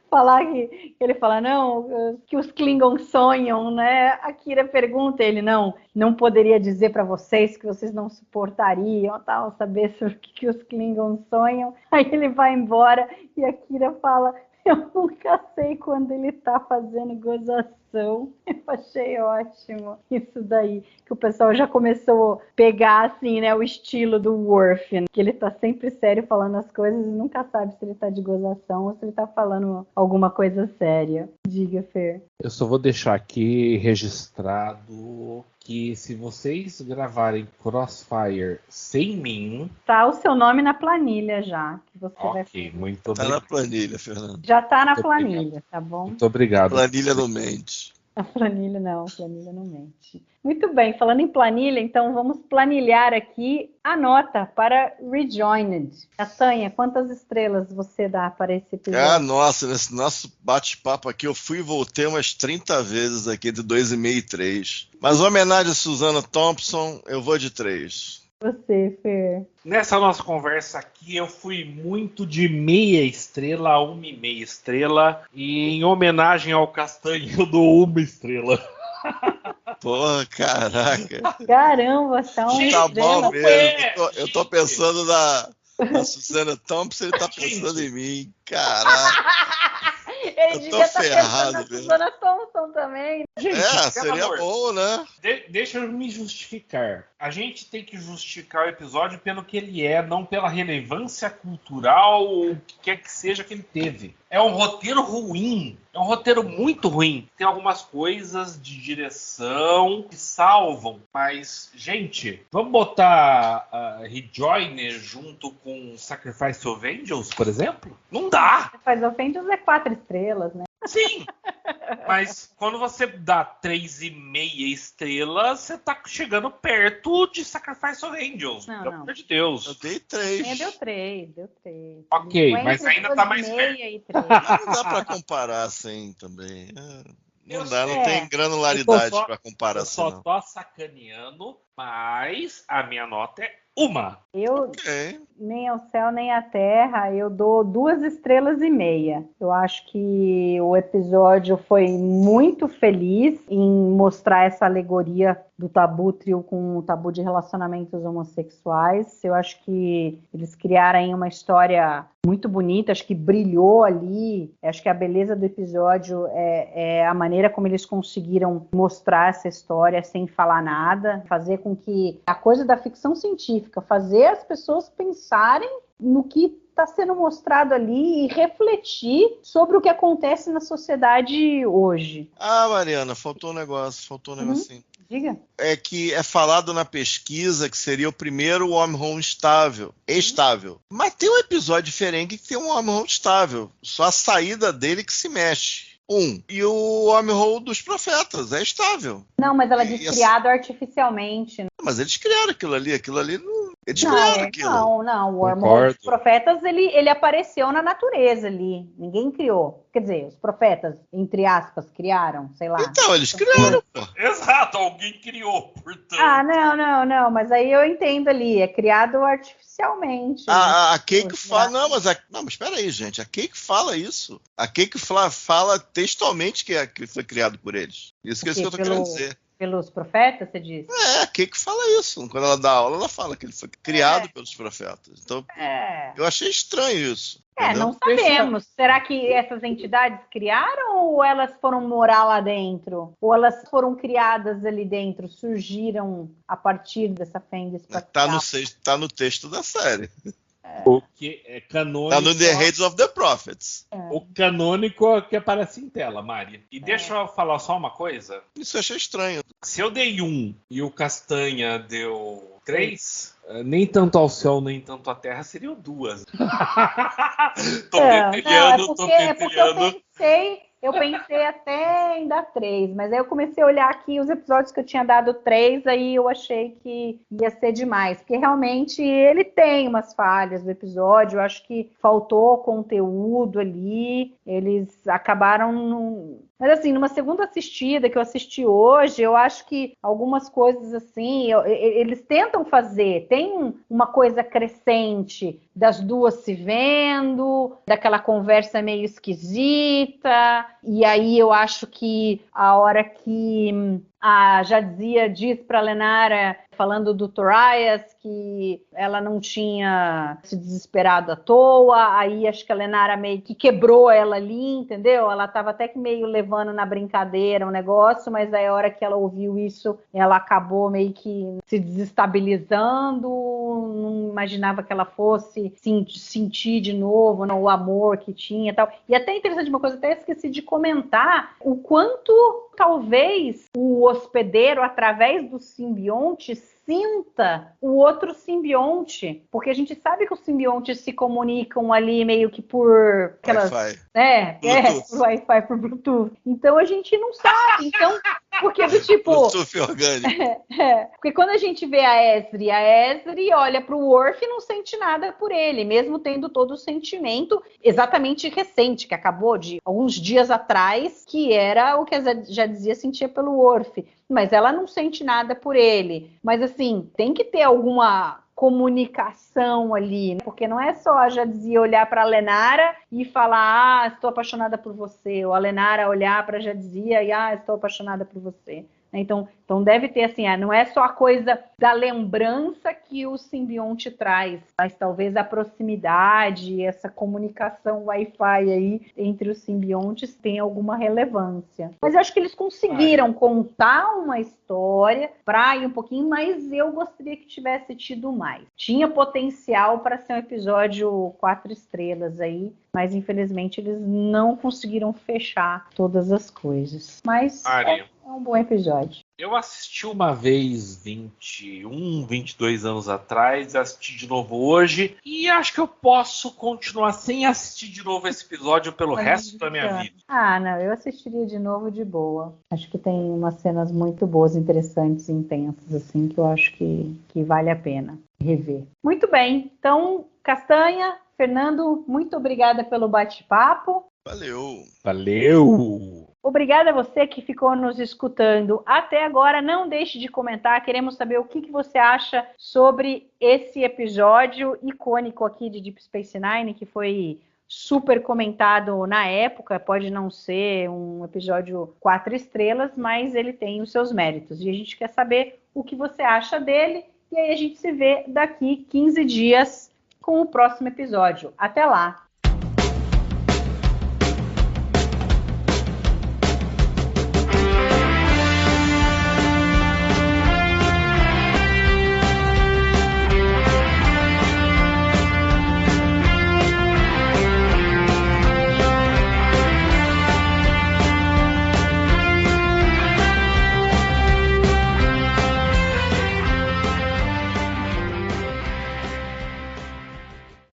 Falar que ele fala, não, que os Klingons sonham, né? A Kira pergunta, ele não poderia dizer para vocês que vocês não suportariam, tal, saber sobre o que os Klingons sonham. Aí ele vai embora e a Kira fala, eu nunca sei quando ele tá fazendo gozação. coração. Eu achei ótimo isso daí. Que o pessoal já começou a pegar, assim, né, o estilo do Worf, né? Que ele tá sempre sério falando as coisas e nunca sabe se ele tá de gozação ou se ele tá falando alguma coisa séria. Diga, Fer.
Eu só vou deixar aqui registrado que se vocês gravarem Crossfire sem mim...
Tá o seu nome na planilha já. Que você vai
Ok,
fazer.
muito
Tá
obrigado.
na planilha, Fernando.
Já tá na
Muito
planilha,
obrigado.
tá bom?
Muito obrigado.
Planilha não mente.
A planilha não mente. Muito bem, falando em planilha, então vamos planilhar aqui a nota para Rejoined. Castanha, quantas estrelas você dá para esse episódio?
Ah, nossa, nesse nosso bate-papo aqui eu fui e voltei umas 30 vezes aqui, de 2,5 e 3. Mas homenagem a Susana Thompson, eu vou de 3.
Você, Fer.
Nessa nossa conversa aqui, eu fui muito de meia estrela a 1,5 estrela. E em homenagem ao Castanho, eu dou 1 estrela.
Porra, caraca.
Caramba, tá um
Tá bom
estrela.
mesmo. Eu tô pensando na Susana Thompson, ele tá pensando em mim. Caraca.
Ele
Eu tô
devia estar
ferrado
pensando na
mesmo.
Susana Thompson também.
Gente,
Seria
amor,
bom, né?
Deixa eu me justificar. A gente tem que justificar o episódio pelo que ele é, não pela relevância cultural ou o que quer que seja que ele teve. É um roteiro ruim. É um roteiro muito ruim. Tem algumas coisas de direção que salvam. Mas, gente, vamos botar Rejoiner junto com Sacrifice of Angels, por exemplo? Não dá!
Faz Offenders é 4 estrelas, né?
Sim! Mas quando você dá 3,5 estrelas, você tá chegando perto de Sacrifice of Angels.
Não,
Pelo
não.
amor de Deus.
Eu dei 3.
Deu 3.
Ok,
Ficou
mas
entre
ainda tá mais
2,5
perto.
e 3.
Não dá pra comparar assim também. Não
Eu
dá,
sei.
não tem granularidade pra
Eu
comparação.
só tô sacaneando, mas a minha nota é 1.
Eu,
Ok.
nem ao céu nem à terra, eu dou 2,5 estrelas. Eu acho que o episódio foi muito feliz em mostrar essa alegoria do tabu trio com o tabu de relacionamentos homossexuais. Eu acho que eles criaram aí uma história muito bonita, acho que brilhou ali. Acho que a beleza do episódio é a maneira como eles conseguiram mostrar essa história sem falar nada, fazer com que a coisa da ficção científica, fazer as pessoas pensarem no que está sendo mostrado ali e refletir sobre o que acontece na sociedade hoje.
Ah, Mariana, faltou um negocinho.
Diga.
É que é falado na pesquisa que seria o primeiro wormhole estável. Mas tem um episódio diferente que tem um wormhole estável. Só a saída dele que se mexe. E o wormhole dos profetas é estável.
Não, mas ela diz criado artificialmente.
Mas eles criaram aquilo ali não... Eles criaram aquilo.
Não, o wormhole dos profetas, ele apareceu na natureza ali. Ninguém criou. Quer dizer, os profetas, entre aspas, criaram, sei lá.
Então, eles criaram, pô.
Exato, alguém criou, portanto.
Não, mas aí eu entendo ali, é criado artificialmente.
A Keiko fala... Não, mas espera aí, gente. A Keiko fala isso. A Keiko fala textualmente que foi criado por eles. Isso que eu tô querendo dizer.
Pelos profetas, você diz?
A Keiko fala isso. Quando ela dá aula, ela fala que ele foi criado pelos profetas. Então, eu achei estranho isso.
Não sabemos. Será que essas entidades criaram ou elas foram morar lá dentro? Ou elas foram criadas ali dentro, surgiram a partir dessa fenda espacial?
Tá no texto da série.
O que é canônico.
Tá no The Heads of the Prophets.
O canônico é que aparece em tela, Mari. E deixa eu falar só uma coisa.
Isso eu achei estranho.
Se eu dei 1 e o Castanha deu 3, nem tanto ao céu, nem tanto à terra, seriam 2. Tô pentelhando.
Eu pensei até em dar 3, mas aí eu comecei a olhar aqui os episódios que eu tinha dado 3, aí eu achei que ia ser demais, porque realmente ele tem umas falhas do episódio, eu acho que faltou conteúdo ali, eles acabaram... Mas assim, numa segunda assistida que eu assisti hoje, eu acho que algumas coisas assim, eles tentam fazer, tem uma coisa crescente das duas se vendo, daquela conversa meio esquisita, e aí eu acho que a hora que a Jadzia diz para Lenara, falando do Torias, que ela não tinha se desesperado à toa, aí acho que a Lenara meio que quebrou ela ali, entendeu? Ela estava até que meio levando na brincadeira um negócio, mas aí a hora que ela ouviu isso, ela acabou meio que se desestabilizando, não imaginava que ela fosse sentir de novo, né, o amor que tinha e tal. E até interessante uma coisa, até esqueci de comentar, o quanto talvez o hospedeiro, através do simbionte, sinta o outro simbionte, porque a gente sabe que os simbiontes se comunicam ali meio que por aquelas,
Wi-Fi.
Por Wi-Fi, por Bluetooth. Então a gente não sabe. Então, porque do tipo,
Bluetooth orgânico.
Porque quando a gente vê a Ezri olha para o Worf e não sente nada por ele, mesmo tendo todo o sentimento exatamente recente, que acabou de alguns dias atrás, que era o que a Jadzia sentia pelo Worf. Mas ela não sente nada por ele. Mas assim, tem que ter alguma comunicação ali, né? Porque não é só a Jadzia olhar para a Lenara e falar, estou apaixonada por você, ou a Lenara olhar para a Jadzia e, estou apaixonada por você. Então deve ter assim, não é só a coisa da lembrança que o simbionte traz, mas talvez a proximidade, essa comunicação Wi-Fi aí entre os simbiontes tenha alguma relevância. Mas eu acho que eles conseguiram contar uma história para ir um pouquinho, mas eu gostaria que tivesse tido mais. Tinha potencial para ser um episódio 4 estrelas aí, mas infelizmente eles não conseguiram fechar todas as coisas. Mas é um bom episódio.
Eu assisti uma vez 22 anos atrás, assisti de novo hoje e acho que eu posso continuar sem assistir de novo esse episódio pelo resto da minha vida.
Não, eu assistiria de novo de boa. Acho que tem umas cenas muito boas, interessantes e intensas, assim, que eu acho que vale a pena rever. Muito bem, então, Castanha, Fernando, muito obrigada pelo bate-papo.
Valeu!
Obrigada a você que ficou nos escutando até agora. Não deixe de comentar. Queremos saber o que você acha sobre esse episódio icônico aqui de Deep Space Nine, que foi super comentado na época. Pode não ser um episódio 4 estrelas, mas ele tem os seus méritos. E a gente quer saber o que você acha dele. E aí a gente se vê daqui 15 dias com o próximo episódio. Até lá!